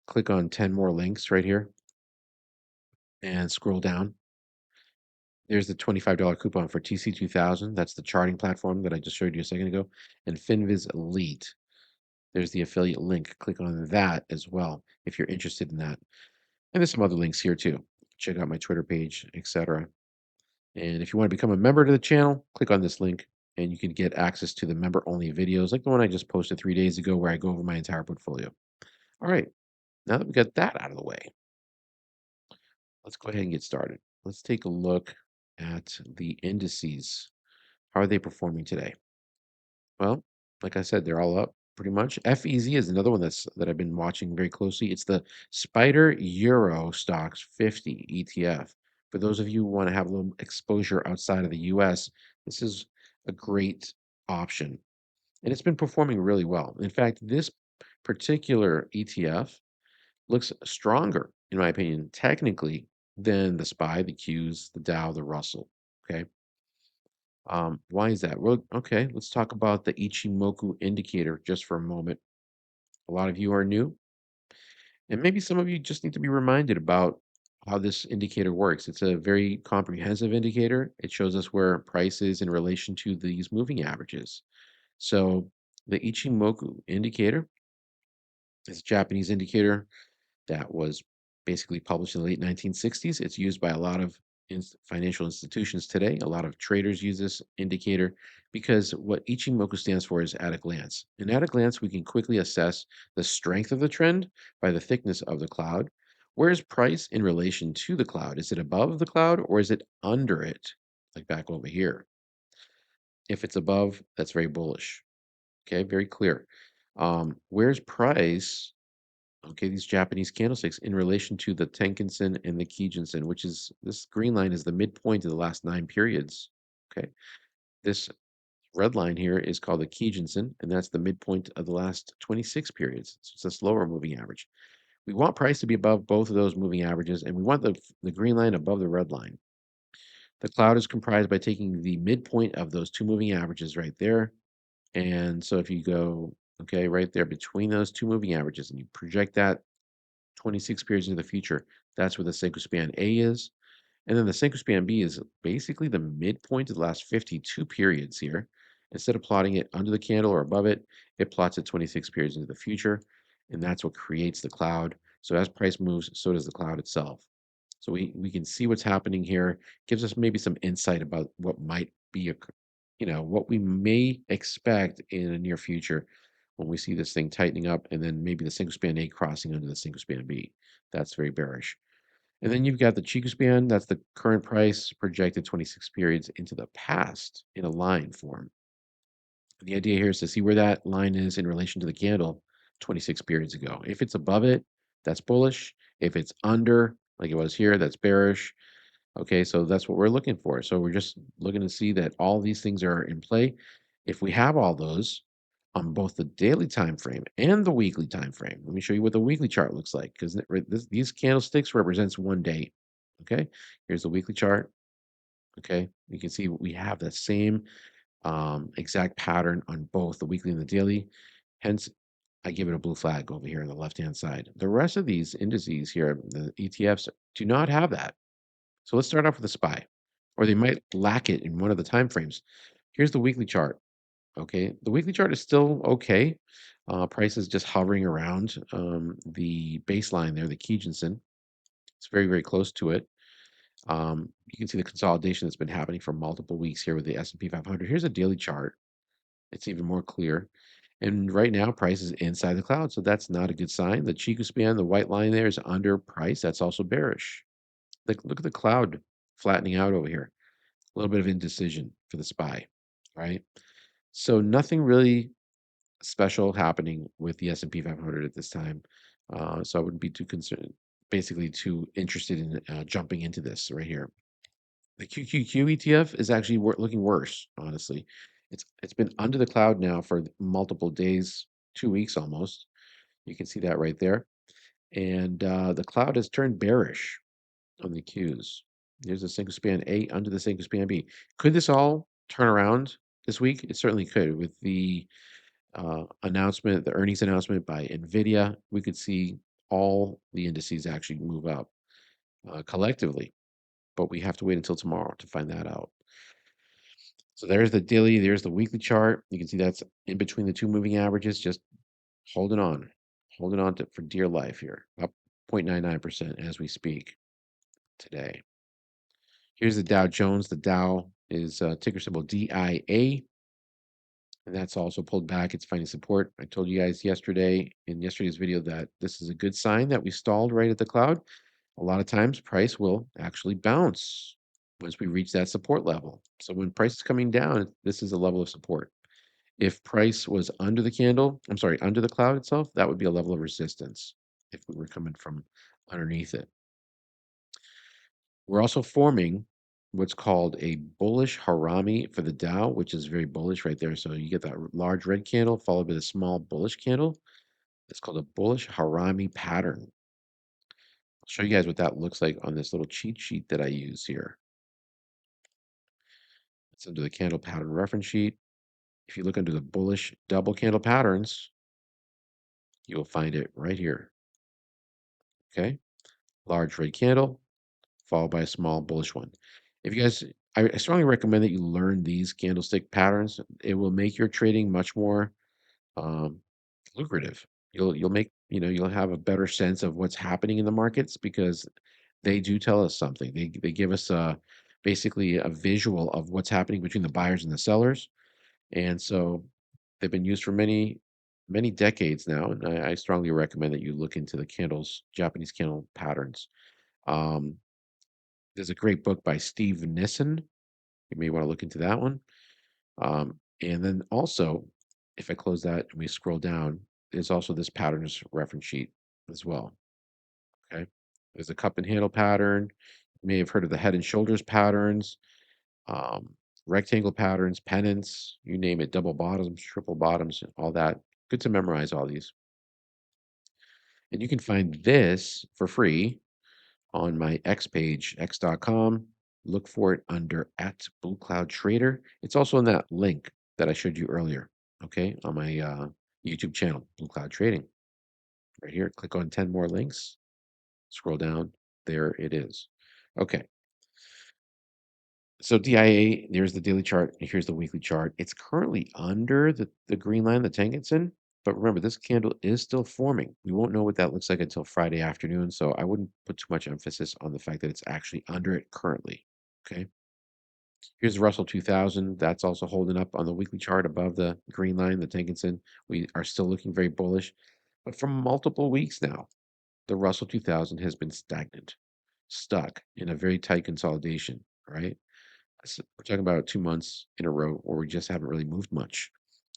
Click on 10 more links right here and scroll down. There's the $25 coupon for TC2000. That's the charting platform that I just showed you a second ago. And FinViz Elite. There's the affiliate link. Click on that as well if you're interested in that. And there's some other links here too. Check out my Twitter page, etc. And if you want to become a member to the channel, click on this link and you can get access to the member-only videos like the one I just posted 3 days ago where I go over my entire portfolio. All right, now that we got that out of the way, let's go ahead and get started. Let's take a look at the indices. How are they performing today? Well, like I said, they're all up pretty much. FEZ is another one that I've been watching very closely. It's the Spider Euro Stocks 50 ETF. For those of you who want to have a little exposure outside of the US, this is a great option. And it's been performing really well. In fact, this particular ETF looks stronger, in my opinion, technically, than the SPY, the Qs, the Dow, the Russell. Okay. Why is that? Well, okay, let's talk about the Ichimoku indicator just for a moment. A lot of you are new, and maybe some of you just need to be reminded about how this indicator works. It's a very comprehensive indicator. It shows us where price is in relation to these moving averages. So the Ichimoku indicator is a Japanese indicator that was basically published in the late 1960s. It's used by a lot of financial institutions today. A lot of traders use this indicator because what Ichimoku stands for is at a glance. And at a glance, we can quickly assess the strength of the trend by the thickness of the cloud. Where is price in relation to the cloud? Is it above the cloud or is it under it, like back over here? If it's above, that's very bullish. Okay, very clear. Where's price? Okay, these Japanese candlesticks in relation to the Tenkan-sen and the Kijun-sen, which is this green line is the midpoint of the last 9 periods. Okay, this red line here is called the Kijun-sen, and that's the midpoint of the last 26 periods. So it's a slower moving average. We want price to be above both of those moving averages, and we want the green line above the red line. The cloud is comprised by taking the midpoint of those two moving averages right there. And so if you go, okay, right there between those two moving averages and you project that 26 periods into the future, that's where the Senko span A is. And then the Senko span B is basically the midpoint of the last 52 periods here. Instead of plotting it under the candle or above it, it plots it 26 periods into the future. And that's what creates the cloud. So as price moves, so does the cloud itself. So we can see what's happening here, gives us maybe some insight about what might be, what we may expect in the near future when we see this thing tightening up and then maybe the single span A crossing under the single span B. That's very bearish. And then you've got the Chiku span, that's the current price projected 26 periods into the past in a line form. The idea here is to see where that line is in relation to the candle 26 periods ago. If it's above it, that's bullish. If it's under, like it was here, that's bearish. Okay, so that's what we're looking for. So we're just looking to see that all these things are in play. If we have all those on both the daily time frame and the weekly time frame, let me show you what the weekly chart looks like, because these candlesticks represents one day. Okay, here's the weekly chart. Okay, you can see we have the same exact pattern on both the weekly and the daily. Hence, I give it a blue flag over here on the left-hand side. The rest of these indices here, the ETFs, do not have that. So let's start off with the SPY, or they might lack it in one of the time frames. Here's the weekly chart. Okay, the weekly chart is still okay. Price is just hovering around the baseline there, the Kijun-sen. It's very, very close to it. You can see the consolidation that's been happening for multiple weeks here with the S&P 500. Here's a daily chart. It's even more clear. And right now, price is inside the cloud, so that's not a good sign. The Chiku span, the white line there, is under price. That's also bearish. Look at the cloud flattening out over here. A little bit of indecision for the SPY, right? So nothing really special happening with the S&P 500 at this time. So I wouldn't be too concerned, basically too interested in jumping into this right here. The QQQ ETF is actually looking worse, honestly. It's been under the cloud now for multiple days, 2 weeks almost. You can see that right there. And the cloud has turned bearish on the Qs. There's a single span A under the single span B. Could this all turn around this week? It certainly could. With the announcement, the earnings announcement by Nvidia, we could see all the indices actually move up collectively. But we have to wait until tomorrow to find that out. So there's the daily, there's the weekly chart. You can see that's in between the two moving averages, just holding on for dear life here, up 0.99% as we speak today. Here's the Dow Jones. The Dow is ticker symbol DIA, and that's also pulled back. It's finding support. I told you guys yesterday in yesterday's video that this is a good sign that we stalled right at the cloud. A lot of times price will actually bounce once we reach that support level. So when price is coming down, this is a level of support. If price was under the candle, I'm sorry, under the cloud itself, that would be a level of resistance if we were coming from underneath it. We're also forming what's called a bullish harami for the Dow, which is very bullish right there. So you get that large red candle followed by the small bullish candle. It's called a bullish harami pattern. I'll show you guys what that looks like on this little cheat sheet that I use here. It's under the candle pattern reference sheet. If you look under the bullish double candle patterns, you will find it right here. Okay, large red candle followed by a small bullish one. If you guys, I strongly recommend that you learn these candlestick patterns. It will make your trading much more um, lucrative. You'll make, you'll have a better sense of what's happening in the markets because they do tell us something. They give us basically a visual of what's happening between the buyers and the sellers. And so they've been used for many, many decades now. And I strongly recommend that you look into the Japanese candle patterns. There's a great book by Steve Nissen. You may want to look into that one. And then also, if I close that and we scroll down, there's also this patterns reference sheet as well. Okay. There's a cup and handle pattern. You may have heard of the head and shoulders patterns, um, rectangle patterns, pennants, you name it, double bottoms, triple bottoms, all that. Good to memorize all these. And you can find this for free on my X page, x.com. Look for it under @BlueCloudTrader. It's also in that link that I showed you earlier, okay, on my YouTube channel, Blue Cloud Trading. Right here, click on 10 more links, scroll down, there it is. Okay, so DIA, there's the daily chart, and here's the weekly chart. It's currently under the green line, the Tengen, but remember, this candle is still forming. We won't know what that looks like until Friday afternoon, so I wouldn't put too much emphasis on the fact that it's actually under it currently, okay? Here's the Russell 2000. That's also holding up on the weekly chart above the green line, the Tengen. We are still looking very bullish, but for multiple weeks now, the Russell 2000 has been stagnant, stuck in a very tight consolidation, right? So we're talking about 2 months in a row where we just haven't really moved much.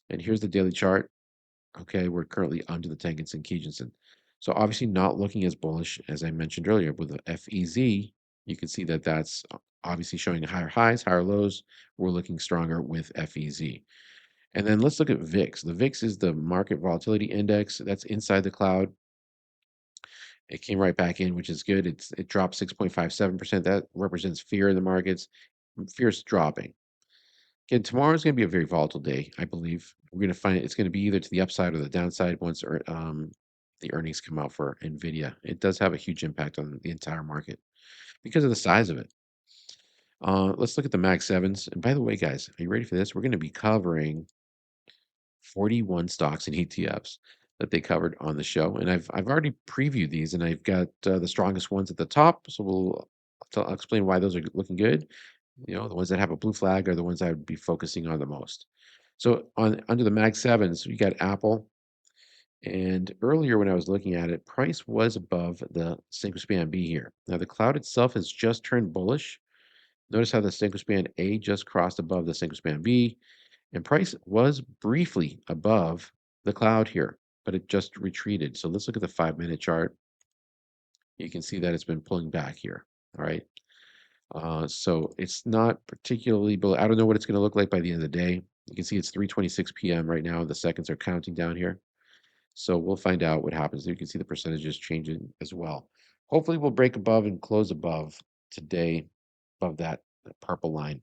And here's the daily chart. Okay, we're currently under the Tengen Kijun. So obviously not looking as bullish as I mentioned earlier with the FEZ. You can see that that's obviously showing higher highs, higher lows. We're looking stronger with FEZ. And then let's look at VIX. The VIX is the market volatility index that's inside the cloud. It came right back in, which is good. It dropped 6.57%. That represents fear in the markets. Fear is dropping. Again, tomorrow is going to be a very volatile day, I believe. We're going to find it's going to be either to the upside or the downside once the earnings come out for Nvidia. It does have a huge impact on the entire market because of the size of it. Let's look at the Mag 7s. And by the way, guys, are you ready for this? We're going to be covering 41 stocks and ETFs that they covered on the show. And I've already previewed these, and I've got the strongest ones at the top. So I'll explain why those are looking good. You know, the ones that have a blue flag are the ones I would be focusing on the most. So under the Mag 7s, we got Apple. And earlier when I was looking at it, price was above the Senko Span B here. Now the cloud itself has just turned bullish. Notice how the Senko Span A just crossed above the Senko Span B. And price was briefly above the cloud here, but it just retreated. So let's look at the 5-minute chart. You can see that it's been pulling back here. All right. So it's not particularly, I don't know what it's going to look like by the end of the day. You can see it's 3:26 p.m. right now. The seconds are counting down here. So we'll find out what happens. You can see the percentages changing as well. Hopefully we'll break above and close above today, above that purple line.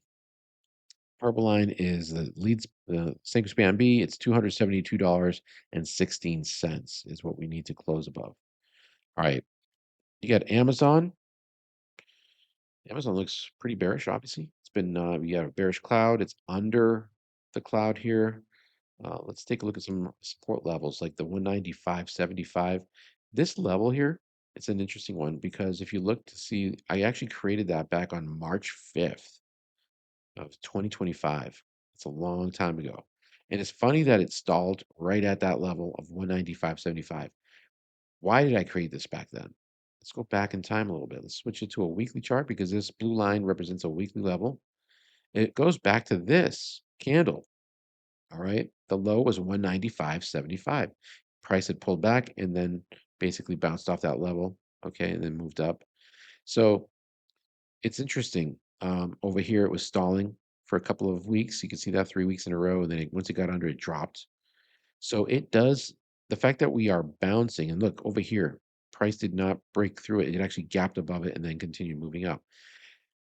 Purple line is the Senko Span B. It's $272.16 is what we need to close above. All right. You got Amazon. Amazon looks pretty bearish, obviously. It's been, we got a bearish cloud. It's under the cloud here. Let's take a look at some support levels like the 195.75. This level here, it's an interesting one because if you look to see, I actually created that back on March 5th of 2025. It's a long time ago. And it's funny that it stalled right at that level of 195.75. Why did I create this back then? Let's go back in time a little bit. Let's switch it to a weekly chart because this blue line represents a weekly level. It goes back to this candle. All right. The low was 195.75. Price had pulled back and then basically bounced off that level. Okay. And then moved up. So it's interesting. Over here, it was stalling for a couple of weeks. You can see that 3 weeks in a row. And then once it got under, it dropped. So it does, the fact that we are bouncing, and look over here, price did not break through it. It actually gapped above it and then continued moving up.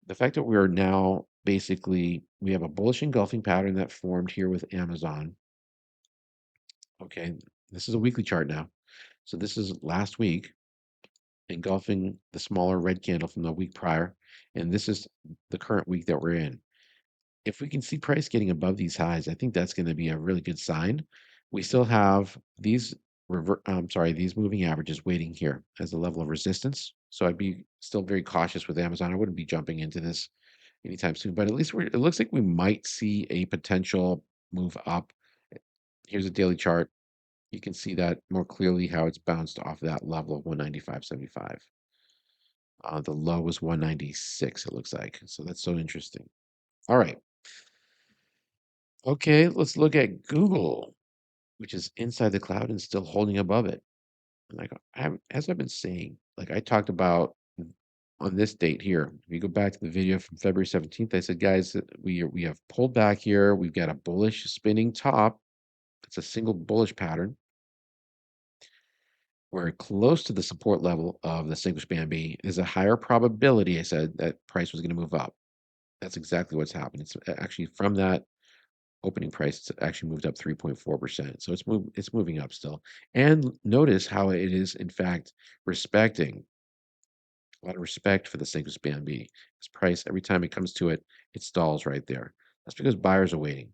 The fact that we are now basically, we have a bullish engulfing pattern that formed here with Amazon. Okay, this is a weekly chart now. So this is last week, engulfing the smaller red candle from the week prior. And this is the current week that we're in. If we can see price getting above these highs, I think that's going to be a really good sign. We still have these these moving averages waiting here as a level of resistance. So I'd be still very cautious with Amazon. I wouldn't be jumping into this anytime soon, but at least it looks like we might see a potential move up. Here's a daily chart. You can see that more clearly how it's bounced off that level of 195.75. The low was 196, it looks like. So that's so interesting. All right. Okay, let's look at Google. which is inside the cloud and still holding above it. And like as I've been saying, like I talked about on this date here, if you go back to the video from February 17th, I said, guys, that we have pulled back here. We've got a bullish spinning top. It's a single bullish pattern. We're close to the support level of the single span B. There's a higher probability, I said, that price was going to move up. That's exactly what's happened. It's actually from that opening price, it's actually moved up 3.4%. So it's moving up still. And notice how it is, in fact, respecting a lot of respect for the single span B. This price, every time it comes to it, it stalls right there. That's because buyers are waiting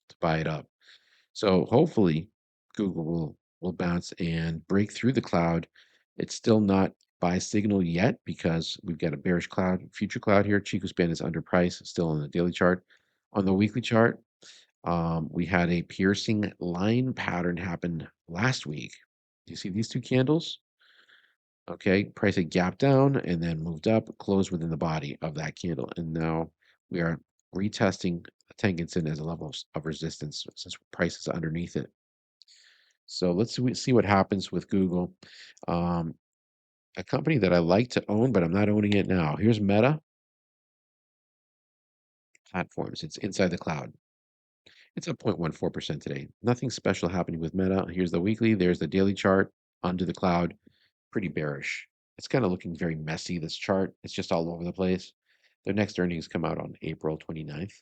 to buy it up. So hopefully Google will bounce and break through the cloud. It's still not buy signal yet because we've got a bearish cloud, future cloud here. Chico span is underpriced, still on the daily chart. On the weekly chart, we had a piercing line pattern happen last week. Do you see these two candles? Okay, price had gapped down and then moved up, closed within the body of that candle. And now we are retesting Tengen-sen as a level of resistance since price is underneath it. So let's see what happens with Google. Um, a company that I like to own, but I'm not owning it now. Here's Meta Platforms. It's inside the cloud. It's up 0.14% today. Nothing special happening with Meta. Here's the weekly. There's the daily chart under the cloud. Pretty bearish. It's kind of looking very messy, this chart. It's just all over the place. Their next earnings come out on April 29th.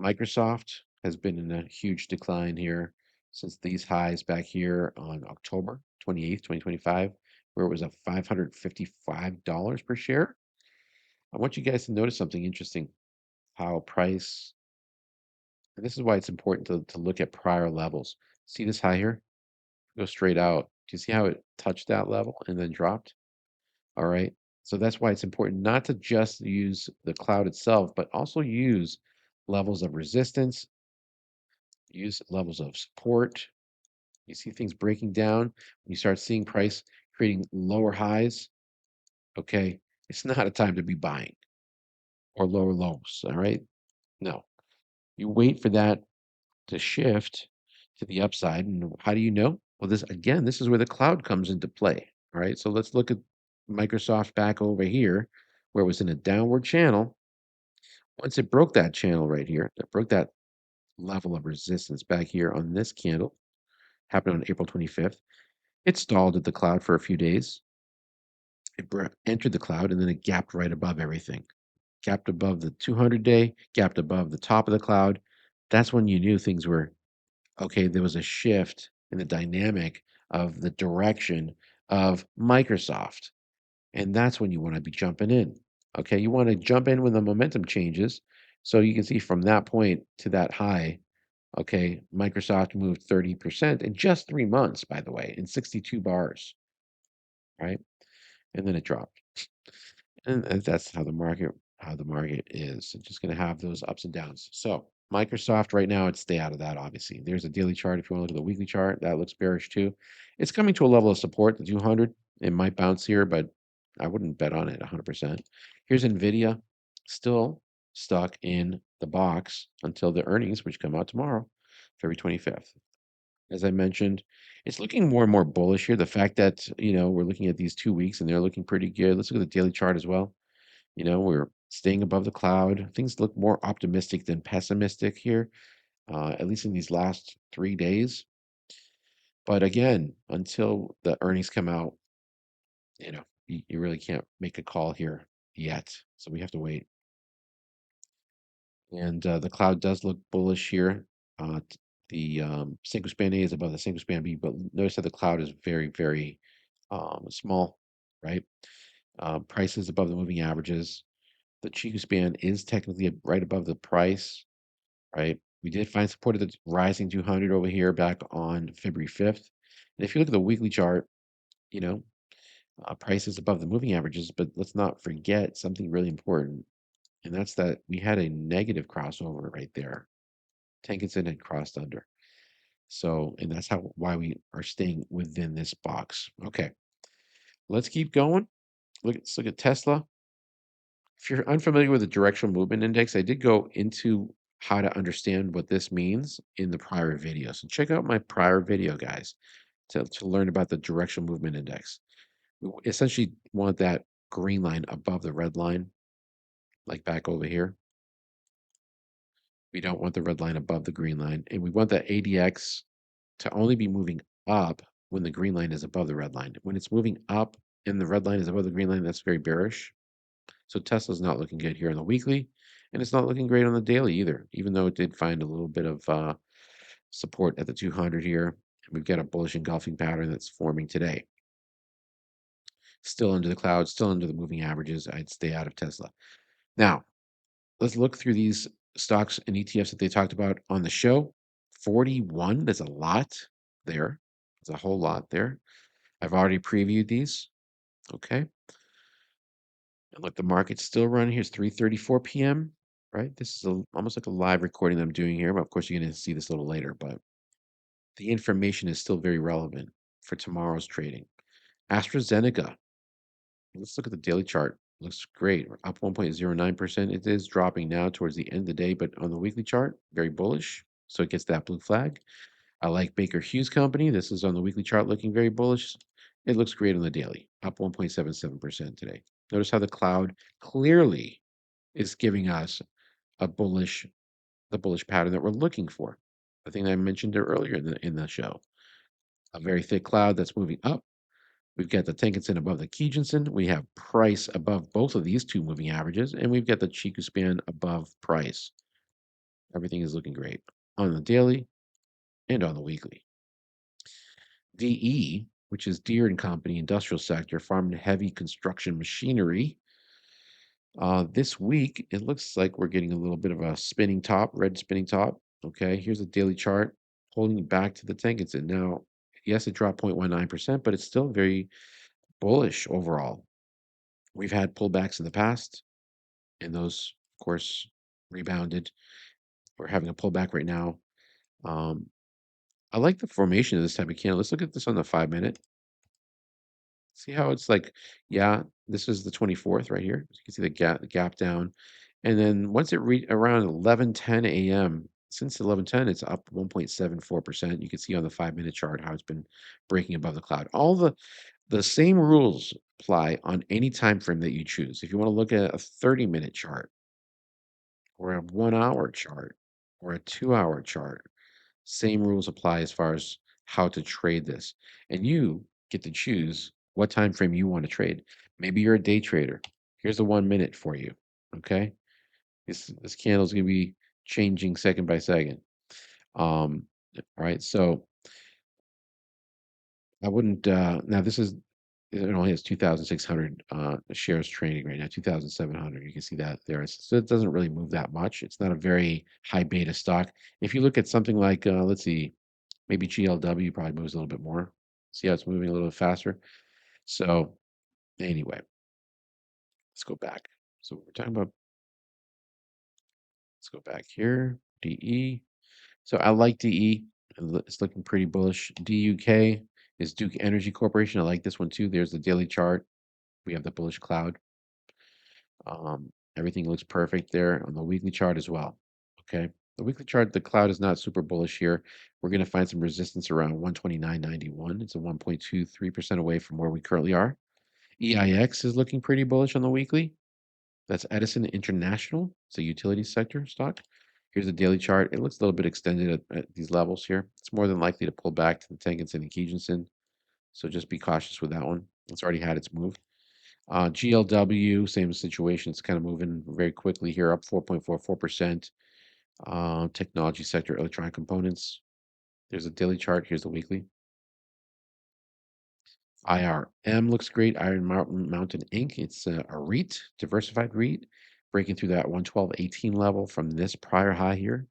Microsoft has been in a huge decline here since these highs back here on October 28th, 2025, where it was at $555 per share. I want you guys to notice something interesting, how price, and this is why it's important to look at prior levels. See this high here? Go straight out. Do you see how it touched that level and then dropped? All right. So that's why it's important not to just use the cloud itself, but also use levels of resistance, use levels of support. You see things breaking down, when you start seeing price creating lower highs, okay, it's not a time to be buying or lower lows. All right. No, you wait for that to shift to the upside. And how do you know? Well, this is where the cloud comes into play. All right. So let's look at Microsoft back over here, where it was in a downward channel. Once it broke that channel right here, it broke that level of resistance back here on this candle, happened on April 25th. It stalled at the cloud for a few days. It entered the cloud and then it gapped right above everything. Gapped above the 200-day, gapped above the top of the cloud. That's when you knew things were okay. There was a shift in the dynamic of the direction of Microsoft. And that's when you want to be jumping in. Okay, you want to jump in when the momentum changes. So you can see from that point to that high, okay, Microsoft moved 30% in just 3 months, by the way, in 62 bars, right? And then it dropped. And that's how the market is. It's just going to have those ups and downs. So Microsoft right now, it's stay out of that, obviously. There's a daily chart. If you want to look at the weekly chart, that looks bearish too. It's coming to a level of support, the 200. It might bounce here, but I wouldn't bet on it 100%. Here's Nvidia, still stuck in the box until the earnings, which come out tomorrow, February 25th. As I mentioned, it's looking more and more bullish here. The fact that, we're looking at these 2 weeks and they're looking pretty good. Let's look at the daily chart as well. We're staying above the cloud. Things look more optimistic than pessimistic here, at least in these last 3 days. But again, until the earnings come out, you really can't make a call here yet. So we have to wait. And the cloud does look bullish here. The single span A is above the single span B, but notice that the cloud is very, very small, right? Price is above the moving averages. The Chico span is technically right above the price, right? We did find support of the rising 200 over here back on February 5th. And if you look at the weekly chart, you know, price is above the moving averages, but let's not forget something really important, and that's that we had a negative crossover right there. Tengen-sen had crossed under. So, and that's why we are staying within this box. Okay, let's keep going. Let's look at Tesla. If you're unfamiliar with the directional movement index, I did go into how to understand what this means in the prior video. So check out my prior video, guys, to learn about the directional movement index. We essentially want that green line above the red line, like back over here. We don't want the red line above the green line. And we want that ADX to only be moving up when the green line is above the red line. When it's moving up and the red line is above the green line, that's very bearish. So Tesla's not looking good here on the weekly, and it's not looking great on the daily either, even though it did find a little bit of support at the 200 here. We've got a bullish engulfing pattern that's forming today. Still under the clouds, still under the moving averages. I'd stay out of Tesla. Now, let's look through these stocks and ETFs that they talked about on the show. 41, that's a lot there. There's a whole lot there. I've already previewed these. Okay. And look, the market's still running. Here's 3:34 p.m. Right? This is almost like a live recording that I'm doing here. But of course, you're going to see this a little later. But the information is still very relevant for tomorrow's trading. AstraZeneca. Let's look at the daily chart. Looks great. We're up 1.09%. It is dropping now towards the end of the day, but on the weekly chart, very bullish. So it gets that blue flag. I like Baker Hughes Company. This is on the weekly chart looking very bullish. It looks great on the daily, up 1.77% today. Notice how the cloud clearly is giving us the bullish pattern that we're looking for. The thing that I mentioned earlier in the show. A very thick cloud that's moving up. We've got the Tenkan-sen above the Kijun-sen. We have price above both of these two moving averages, and we've got the Chiku span above price. Everything is looking great on the daily and on the weekly. DE, which is Deere and Company, industrial sector, farm and heavy construction machinery. This week, it looks like we're getting a little bit of a spinning top, red spinning top. Okay, here's a daily chart holding back to the Tenkan-sen. Now, yes, it dropped 0.19%, but it's still very bullish overall. We've had pullbacks in the past, and those, of course, rebounded. We're having a pullback right now. I like the formation of this type of candle. Let's look at this on the 5-minute. See how it's like, yeah, this is the 24th right here. You can see the gap down. And then once it around 11:10 a.m., since 11:10, it's up 1.74%. You can see on the 5-minute chart how it's been breaking above the cloud. All the same rules apply on any time frame that you choose. If you want to look at a 30-minute chart or a 1-hour chart or a 2-hour chart, same rules apply as far as how to trade this. And you get to choose what time frame you want to trade. Maybe you're a day trader. Here's the 1 minute for you. Okay. This candle is going to be changing second by second. All right. So I wouldn't now this is it only has 2,600 shares trading right now, 2,700. You can see that there. So it doesn't really move that much. It's not a very high beta stock. If you look at something like, let's see, maybe GLW probably moves a little bit more. See how it's moving a little bit faster. So anyway, let's go back. So we're talking about, let's go back here, DE. So I like DE. It's looking pretty bullish. DUK is Duke Energy Corporation. I like this one too. There's the daily chart. We have the bullish cloud. Everything looks perfect there on the weekly chart as well. Okay. The weekly chart, the cloud is not super bullish here. We're going to find some resistance around 129.91. It's a 1.23% away from where we currently are. EIX is looking pretty bullish on the weekly. That's Edison International. It's a utility sector stock. Here's the daily chart. It looks a little bit extended at these levels here. It's more than likely to pull back to the Tenkan-sen and Kijun-sen. So just be cautious with that one. It's already had its move. GLW, same situation. It's kind of moving very quickly here, up 4.44%. Technology sector, electronic components. There's a daily chart. Here's the weekly. IRM looks great. Iron Mountain Inc. It's a REIT, diversified REIT, breaking through that 112.18 level from this prior high here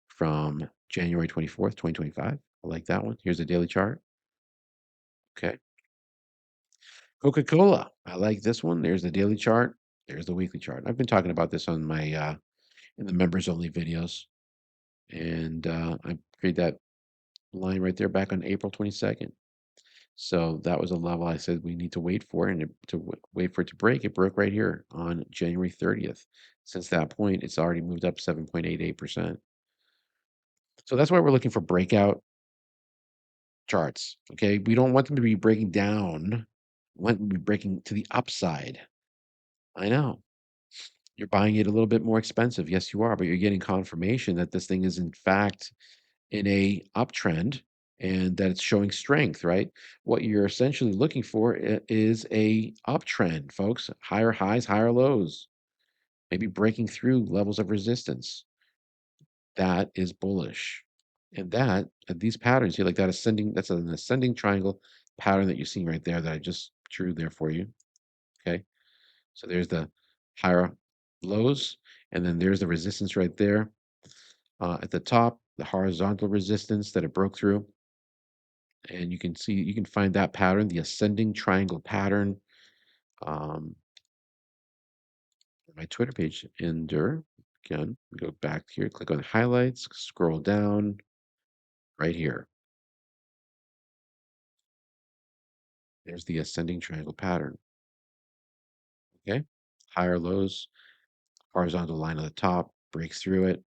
from January 24th, 2025. I like that one. Here's a daily chart. Okay. Coca-Cola. I like this one. There's the daily chart. There's the weekly chart. I've been talking about this on my in the members only videos. And I created that line right there back on April 22nd. So that was a level I said we need to wait for, and wait for it to break. It broke right here on January 30th. Since that point, it's already moved up 7.88%. So that's why we're looking for breakout charts. Okay, we don't want them to be breaking down. We want them to be breaking to the upside. I know you're buying it a little bit more expensive. Yes, you are, but you're getting confirmation that this thing is in fact in a uptrend and that it's showing strength, right? What you're essentially looking for is a uptrend, folks. Higher highs, higher lows, maybe breaking through levels of resistance. That is bullish. And that these patterns here, like that ascending, that's an ascending triangle pattern that you're seeing right there that I just drew there for you. Okay. So there's the higher lows, and then there's the resistance right there. At the top, the horizontal resistance that it broke through. And you can see, you can find that pattern, the ascending triangle pattern, on my Twitter page, Ender. Again, go back here, click on highlights, scroll down right here. There's the ascending triangle pattern. Okay, higher lows, horizontal line on the top, breaks through it.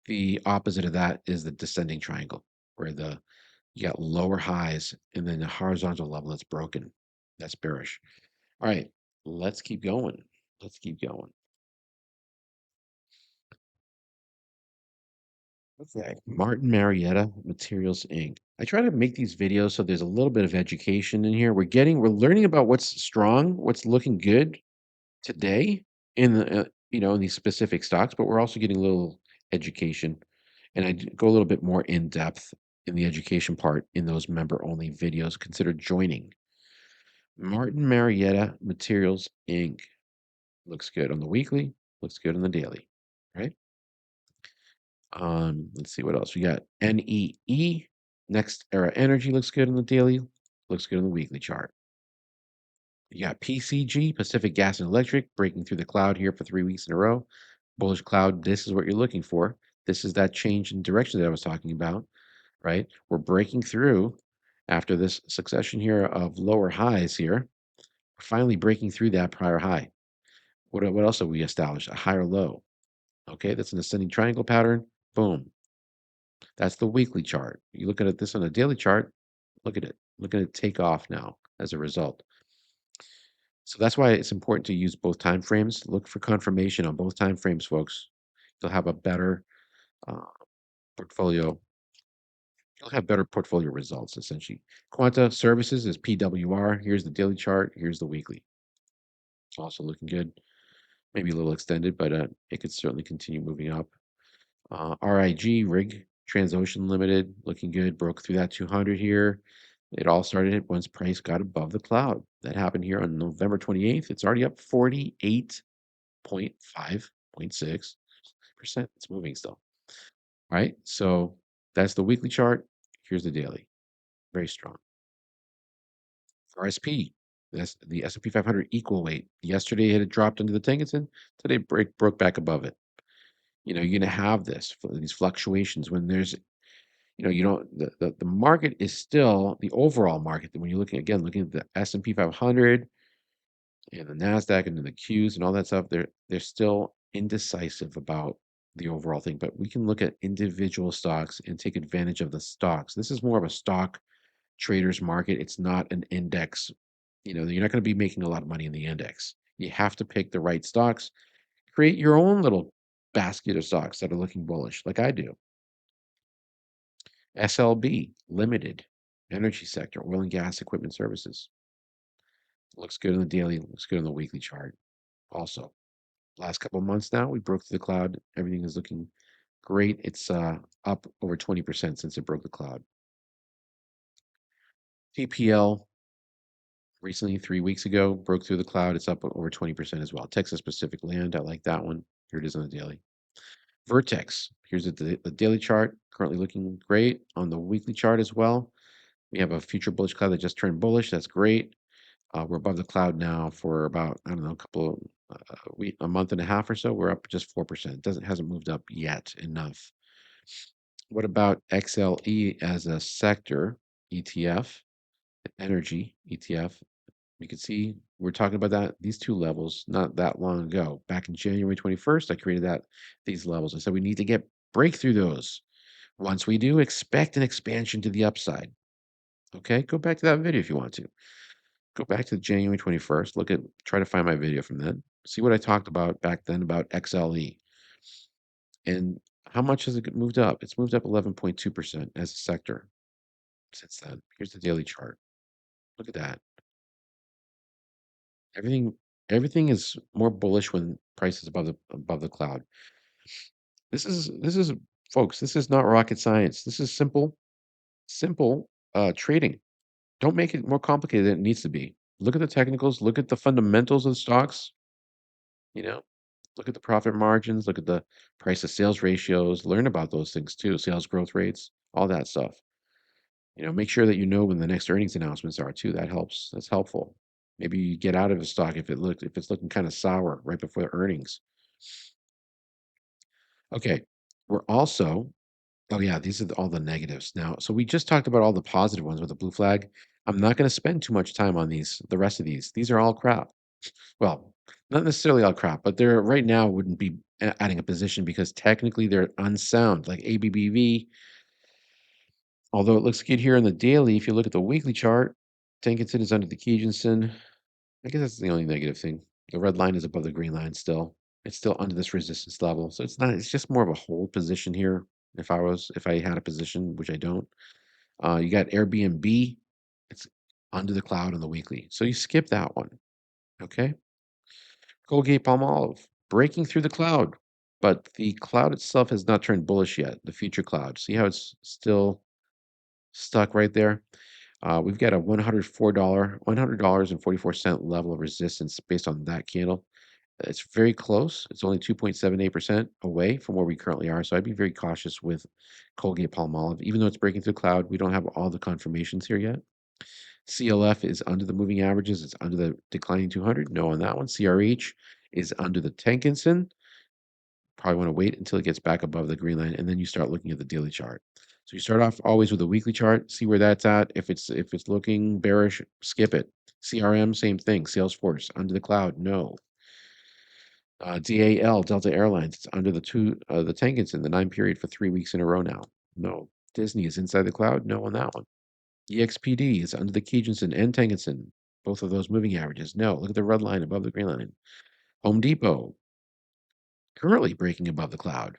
The opposite of that is the descending triangle, where you got lower highs and then the horizontal level that's broken. That's bearish. All right, let's keep going. Let's keep going. Okay, Martin Marietta Materials Inc. I try to make these videos so there's a little bit of education in here. We're learning about what's strong, what's looking good today in the in these specific stocks, but we're also getting a little education, and go a little bit more in depth in the education part in those member only videos. Consider joining. Martin Marietta Materials Inc. Looks good on the weekly, looks good on the daily, right? Let's see what else we got. NEE, Next Era Energy looks good on the daily, looks good on the weekly chart. You got PCG, Pacific Gas and Electric, breaking through the cloud here for 3 weeks in a row. Bullish cloud, this is what you're looking for. This is that change in direction that I was talking about, right? We're breaking through after this succession here of lower highs here. We're finally breaking through that prior high. What else have we established? A higher low. Okay, that's an ascending triangle pattern. Boom. That's the weekly chart. You look at this on a daily chart, look at it. Look at it take off now as a result. So that's why it's important to use both time frames. Look for confirmation on both time frames, folks. You'll have a better uh, portfolio. You'll have better portfolio results, essentially. Quanta Services is PWR. Here's the daily chart. Here's the weekly. It's also looking good. Maybe a little extended, but it could certainly continue moving up. RIG, Rig Transocean Limited, looking good. Broke through that 200 here. It all started once price got above the cloud. That happened here on November 28th. It's already up 48.5.6%. It's moving still. All right. So that's the weekly chart. Here's the daily. Very strong. RSP, that's the S&P 500 equal weight. Yesterday it had dropped into the Tengenson. Today broke back above it. You're going to have these fluctuations when there's the market is still the overall market. When you're looking at the S&P 500 and the Nasdaq and then the Qs and all that stuff, they're still indecisive about the overall thing. But we can look at individual stocks and take advantage of the stocks. This is more of a stock traders market. It's not an index. You're not going to be making a lot of money in the index. You have to pick the right stocks. Create your own little basket of stocks that are looking bullish, like I do. SLB, Limited, energy sector, oil and gas equipment services. Looks good on the daily, looks good on the weekly chart. Also, last couple of months now, we broke through the cloud. Everything is looking great. It's up over 20% since it broke the cloud. TPL, recently, 3 weeks ago, broke through the cloud. It's up over 20% as well. Texas Pacific Land, I like that one. Here it is on the daily. Vertex, here's the daily chart, currently looking great on the weekly chart as well. We have a future bullish cloud that just turned bullish. That's great. We're above the cloud now for about, I don't know, a month and a half or so. We're up just 4%. Hasn't moved up yet enough. What about XLE as a sector ETF? energy ETF. You can see we're talking about that these two levels not that long ago. Back in January 21st, I created these levels. I said we need to break through those. Once we do, expect an expansion to the upside. Okay, go back to that video if you want to. Go back to January 21st. Try to find my video from then. See what I talked about back then about XLE. And how much has it moved up? It's moved up 11.2% as a sector since then. Here's the daily chart. Look at that. Everything everything is more bullish when price is above the cloud. This is folks, this is not rocket science. This is simple trading. Don't make it more complicated than it needs to be. Look at the technicals, look at the fundamentals of the stocks, you know. Look at the profit margins, look at the price to sales ratios, learn about those things too, sales growth rates, all that stuff. Make sure that you know when the next earnings announcements are too. That helps. That's helpful. Maybe you get out of a stock if it's looking kind of sour right before the earnings. Okay. We're also Oh yeah, these are all the negatives now. So we just talked about all the positive ones with the blue flag. I'm not going to spend too much time on the rest of these. These are all crap. Well, not necessarily all crap, but they're right now wouldn't be adding a position because technically they're unsound, like ABBV. Although it looks good here in the daily, if you look at the weekly chart, Tenkan is under the Kijun. I guess that's the only negative thing. The red line is above the green line still. It's still under this resistance level. So it's just more of a hold position here. If I had a position, which I don't. You got Airbnb. It's under the cloud on the weekly. So you skip that one. Okay. Colgate Palmolive breaking through the cloud. But the cloud itself has not turned bullish yet. The future cloud. See how it's still stuck right there? We've got a $100.44 level of resistance based on that candle. It's very close. It's only 2.78% away from where we currently are. So I'd be very cautious with Colgate Palmolive. Even though it's breaking through the cloud, we don't have all the confirmations here yet. CLF is under the moving averages. It's under the declining 200. No on that one. CRH is under the Tenkan. Probably want to wait until it gets back above the green line, and then you start looking at the daily chart. So you start off always with a weekly chart, see where that's at. If it's looking bearish, skip it. CRM, same thing. Salesforce under the cloud, no. DAL, Delta Airlines, it's under the Tenkan, the 9 period for 3 weeks in a row now. No. Disney is inside the cloud, no on that one. EXPD is under the Kijun and Tenkan, both of those moving averages. No. Look at the red line above the green line. Home Depot, currently breaking above the cloud.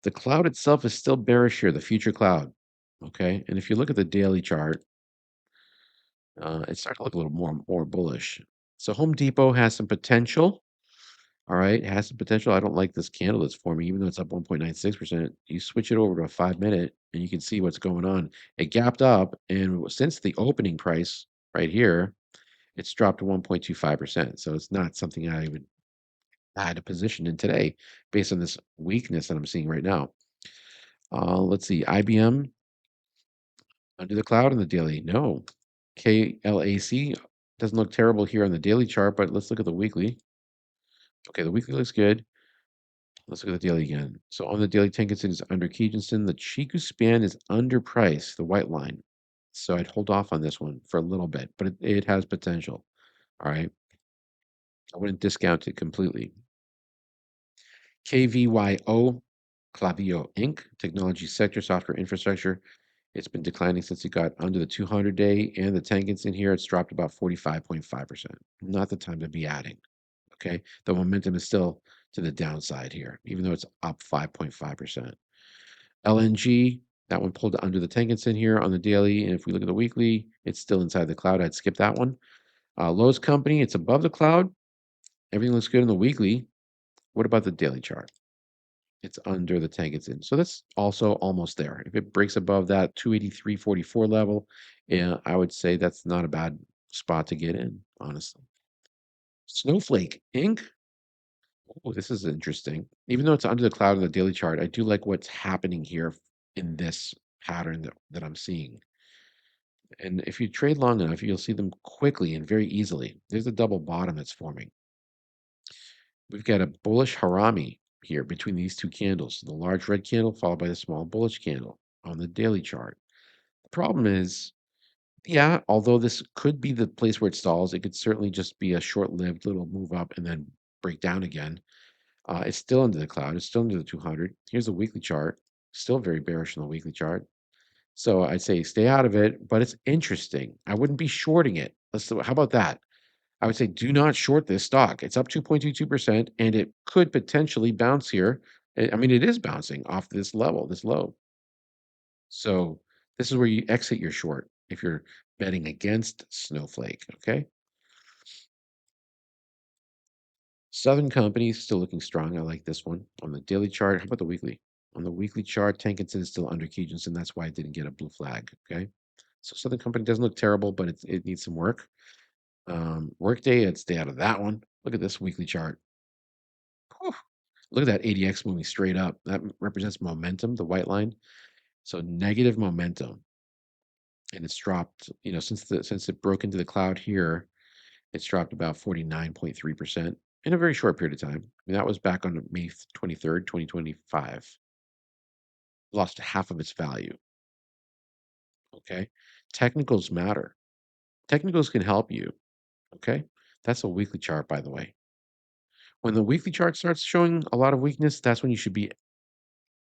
The cloud itself is still bearish here, the future cloud. Okay. And if you look at the daily chart, it's starting to look a little more bullish. So Home Depot has some potential. All right. It has some potential. I don't like this candle that's forming, even though it's up 1.96%. You switch it over to a 5-minute and you can see what's going on. It gapped up, and since the opening price right here, it's dropped to 1.25%. So it's not something I would add a position in today based on this weakness that I'm seeing right now. Let's see. IBM under the cloud on the daily. No. KLAC doesn't look terrible here on the daily chart, but let's look at the weekly. Okay, the weekly looks good. Let's look at the daily again. So on the daily, Tenkan is under Kijun. The Chiku span is underpriced, the white line. So I'd hold off on this one for a little bit, but it has potential. All right. I wouldn't discount it completely. KVYO, Clavio Inc., technology sector, software infrastructure. It's been declining since it got under the 200-day and the Tenkan here. It's dropped about 45.5%. Not the time to be adding. Okay. The momentum is still to the downside here, even though it's up 5.5%. LNG, that one pulled under the Tenkan here on the daily. And if we look at the weekly, it's still inside the cloud. I'd skip that one. Lowe's Company, it's above the cloud. Everything looks good in the weekly. What about the daily chart? It's under the Tenkan. So that's also almost there. If it breaks above that 283.44 level, yeah, I would say that's not a bad spot to get in, honestly. Snowflake Inc. Oh, this is interesting. Even though it's under the cloud in the daily chart, I do like what's happening here in this pattern that I'm seeing. And if you trade long enough, you'll see them quickly and very easily. There's a double bottom that's forming. We've got a bullish harami here between these two candles, the large red candle followed by the small bullish candle on the daily chart. The problem is Yeah, although this could be the place where it stalls, it could certainly just be a short-lived little move up and then break down again. It's still under the cloud. It's still under the 200. Here's the weekly chart. Still very bearish on the weekly chart. So I'd say stay out of it, but it's interesting. I wouldn't be shorting it. How about that? I would say do not short this stock. It's up 2.22%, and it could potentially bounce here. I mean, it is bouncing off this level, this low. So this is where you exit your short if you're betting against Snowflake, okay? Southern Company is still looking strong. I like this one. On the daily chart, how about the weekly? On the weekly chart, Tankinson is still under Kijans, and that's why it didn't get a blue flag, okay? So Southern Company doesn't look terrible, but it needs some work. Workday, I'd stay out of that one. Look at this weekly chart. Whew. Look at that ADX moving straight up. That represents momentum, the white line. So negative momentum, and it's dropped. Since it broke into the cloud here, it's dropped about 49.3% in a very short period of time. I mean, that was back on May 23rd, 2025. Lost half of its value. Okay, technicals matter. Technicals can help you. Okay, that's a weekly chart, by the way. When the weekly chart starts showing a lot of weakness, that's when you should be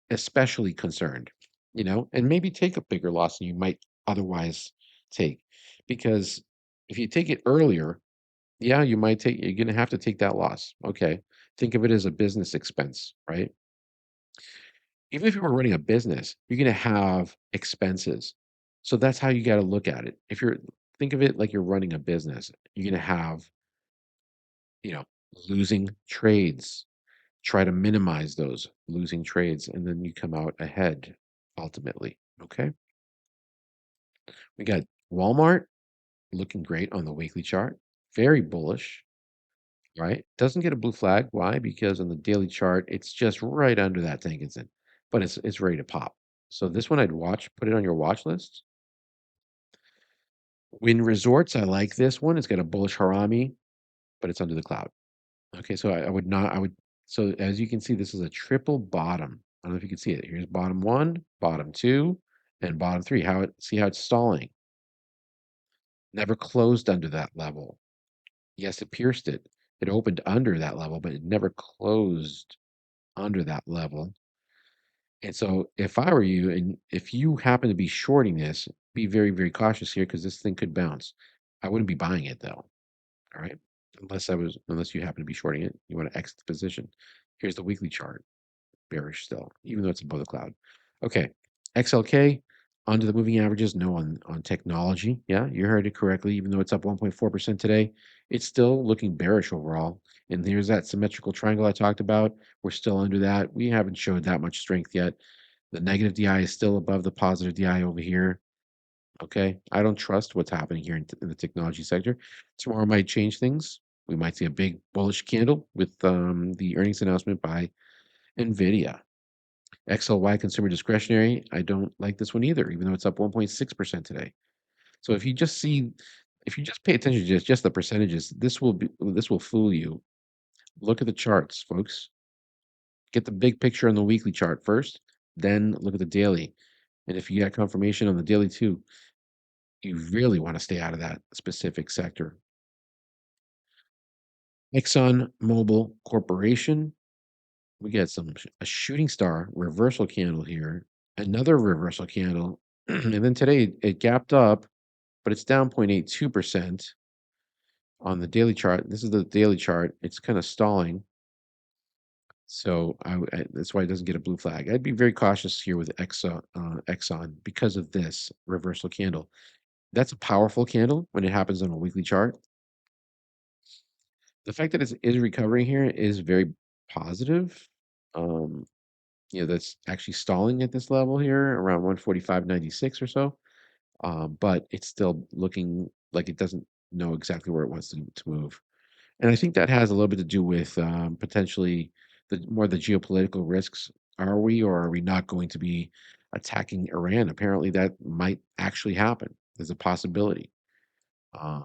especially concerned, and maybe take a bigger loss than you might otherwise take. Because if you take it earlier, yeah, you're going to have to take that loss. Okay. Think of it as a business expense, right? Even if you were running a business, you're going to have expenses. So that's how you got to look at it. Think of it like you're running a business, you're going to have, you know, losing trades. Try to minimize those losing trades, and then you come out ahead ultimately. Okay. We got Walmart looking great on the weekly chart, very bullish, right? Doesn't get a blue flag. Why? Because on the daily chart, it's just right under that Tankinson, but it's ready to pop. So this one I'd put it on your watch list. Win Resorts, I like this one. It's got a bullish harami, but it's under the cloud. Okay, so I would not, I would, so as you can see, this is a triple bottom. I don't know if you can see it. Here's bottom one, bottom two, and bottom three. See how it's stalling. Never closed under that level. Yes, it pierced it. It opened under that level, but it never closed under that level. And so if I were you, and if you happen to be shorting this, be very, very cautious here because this thing could bounce. I wouldn't be buying it though. All right. Unless you happen to be shorting it, you want to exit the position. Here's the weekly chart. Bearish still, even though it's above the cloud. Okay. XLK onto the moving averages, no on technology. Yeah, you heard it correctly. Even though it's up 1.4% today, it's still looking bearish overall. And there's that symmetrical triangle I talked about. We're still under that. We haven't showed that much strength yet. The negative DI is still above the positive DI over here. Okay. I don't trust what's happening here in the technology sector. Tomorrow might change things. We might see a big bullish candle with the earnings announcement by Nvidia. XLY consumer discretionary. I don't like this one either, even though it's up 1.6% today. So if you just pay attention to just the percentages, this will fool you. Look at the charts, folks. Get the big picture on the weekly chart first, then look at the daily. And if you get confirmation on the daily too, you really want to stay out of that specific sector. Exxon Mobil Corporation. We get a shooting star reversal candle here, another reversal candle, and then today it gapped up, but it's down 0.82% on the daily chart. This is the daily chart. It's kind of stalling, so that's why it doesn't get a blue flag. I'd be very cautious here with Exxon because of this reversal candle. That's a powerful candle when it happens on a weekly chart. The fact that it is recovering here is very positive. Um, that's actually stalling at this level here around 145.96 or so. But it's still looking like it doesn't know exactly where it wants to move. And I think that has a little bit to do with potentially the geopolitical risks. Are we or are we not going to be attacking Iran? Apparently, that might actually happen. There's a possibility. Uh,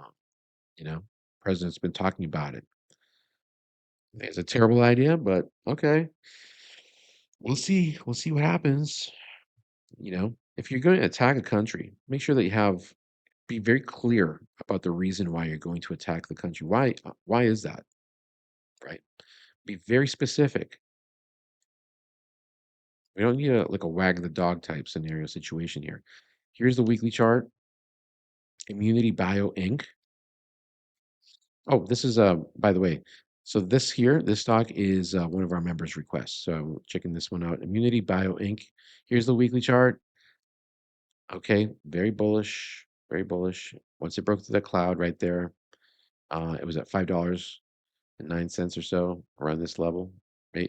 President's been talking about it. It's a terrible idea, but okay. We'll see. We'll see what happens. If you're going to attack a country, make sure that you have be very clear about the reason why you're going to attack the country. Why is that? Right? Be very specific. We don't need like a wag the dog type scenario situation here. Here's the weekly chart. Immunity Bio Inc. Oh, this is by the way. So this stock is one of our members' requests. So checking this one out. Immunity Bio Inc. Here's the weekly chart. Okay, very bullish, very bullish. Once it broke through the cloud right there, it was at $5.09 or so around this level.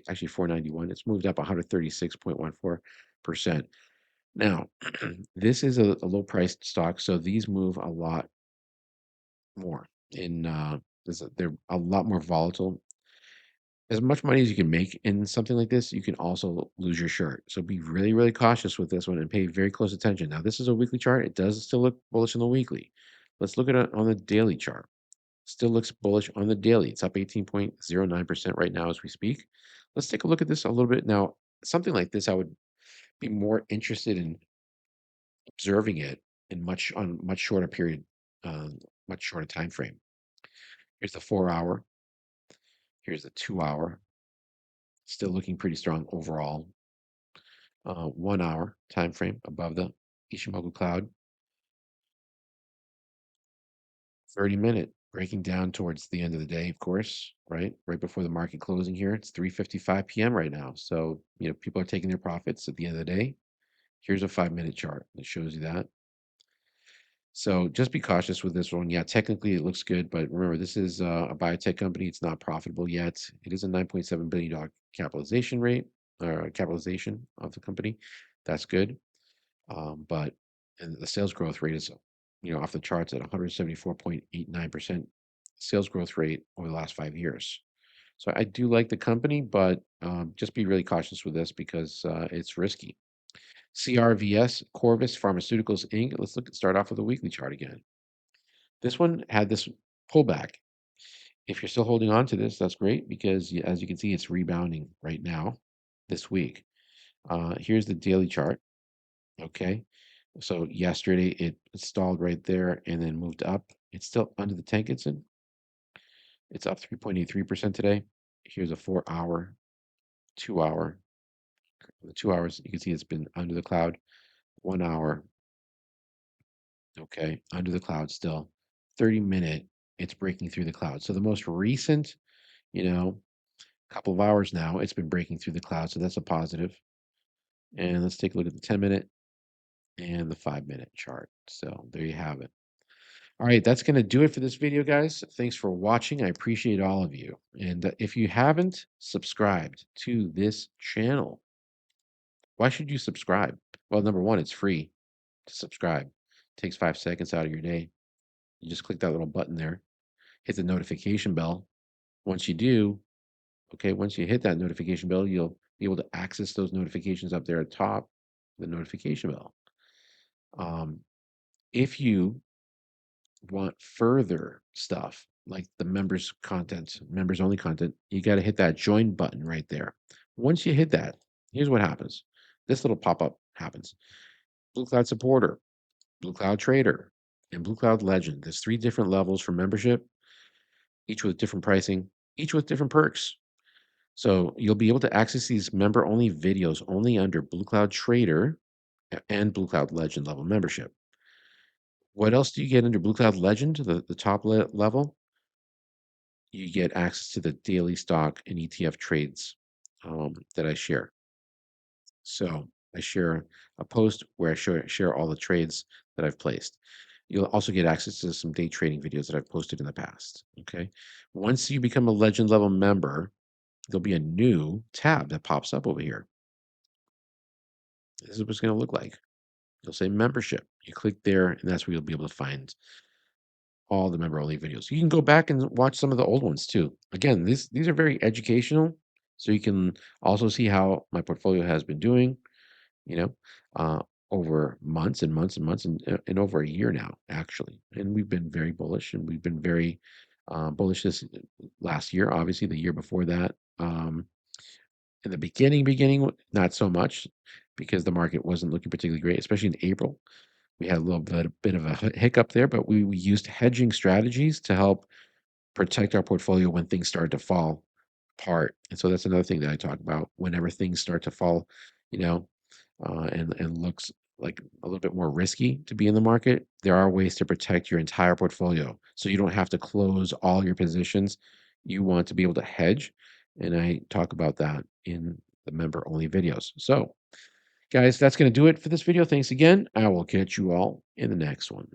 Actually, 491. It's moved up 136.14%. Now, this is a low-priced stock, so these move a lot more. They're a lot more volatile. As much money as you can make in something like this, you can also lose your shirt. So be really, really cautious with this one and pay very close attention. Now, this is a weekly chart. It does still look bullish on the weekly. Let's look at it on the daily chart. Still looks bullish on the daily. It's up 18.09% right now as we speak. Let's take a look at this a little bit. Now, something like this, I would be more interested in observing it in much shorter period, much shorter time frame. Here's the 4-hour. Here's the 2-hour. Still looking pretty strong overall. 1-hour time frame above the Ichimoku cloud. 30-minute breaking down towards the end of the day, of course, right before the market closing here. It's 3:55 p.m. right now, so people are taking their profits at the end of the day. Here's a 5-minute chart that shows you that. So just be cautious with this one. Yeah, technically it looks good, but remember, this is a biotech company. It's not profitable yet. It is a $9.7 billion capitalization rate, or capitalization of the company. That's good. But and the sales growth rate is, off the charts at 174.89% sales growth rate over the last 5 years. So I do like the company, but just be really cautious with this because it's risky. CRVS, Corvus Pharmaceuticals Inc. Let's start off with a weekly chart again. This one had this pullback. If you're still holding on to this, that's great because as you can see, it's rebounding right now this week. Here's the daily chart. Okay. So yesterday it stalled right there and then moved up. It's still under the Tenkinson. It's up 3.83% today. Here's a 4-hour, 2-hour. The 2 hours, you can see it's been under the cloud. 1 hour, okay, under the cloud still. 30-minute, it's breaking through the cloud. So the most recent, couple of hours now, it's been breaking through the cloud. So that's a positive. And let's take a look at the 10-minute and the 5-minute chart. So there you have it. All right, that's going to do it for this video, guys. Thanks for watching. I appreciate all of you. And if you haven't subscribed to this channel, why should you subscribe? Well, number one, it's free to subscribe. It takes 5 seconds out of your day. You just click that little button there, hit the notification bell. Once you do, okay, once you hit that notification bell, you'll be able to access those notifications up there at the top, the notification bell. If you want further stuff like the members only content, you got to hit that join button right there. Once you hit that, here's what happens. This little pop-up happens. Blue Cloud supporter, Blue Cloud trader, and Blue Cloud legend. There's 3 different levels for membership, each with different pricing, each with different perks. So you'll be able to access these member only videos only under Blue Cloud trader and Blue Cloud legend level membership. What else do you get under Blue Cloud Legend, the top level? You get access to the daily stock and ETF trades that I share. So I share a post where I share all the trades that I've placed. You'll also get access to some day trading videos that I've posted in the past. Okay. Once you become a legend level member, there'll be a new tab that pops up over here. This is what it's going to look like. You'll say membership. You click there, and that's where you'll be able to find all the member only videos. You can go back and watch some of the old ones too. Again, these are very educational, so you can also see how my portfolio has been doing, over months and months and months and over a year now, actually. And we've been very bullish, and we've been very bullish this last year. Obviously, the year before that, in the beginning, not so much because the market wasn't looking particularly great, especially in April. We had a little bit of a hiccup there, but we used hedging strategies to help protect our portfolio when things started to fall apart. And so that's another thing that I talk about whenever things start to fall, you know, and looks like a little bit more risky to be in the market. There are ways to protect your entire portfolio, so you don't have to close all your positions. You want to be able to hedge, and I talk about that in the member only videos. So guys, that's going to do it for this video. Thanks again. I will catch you all in the next one.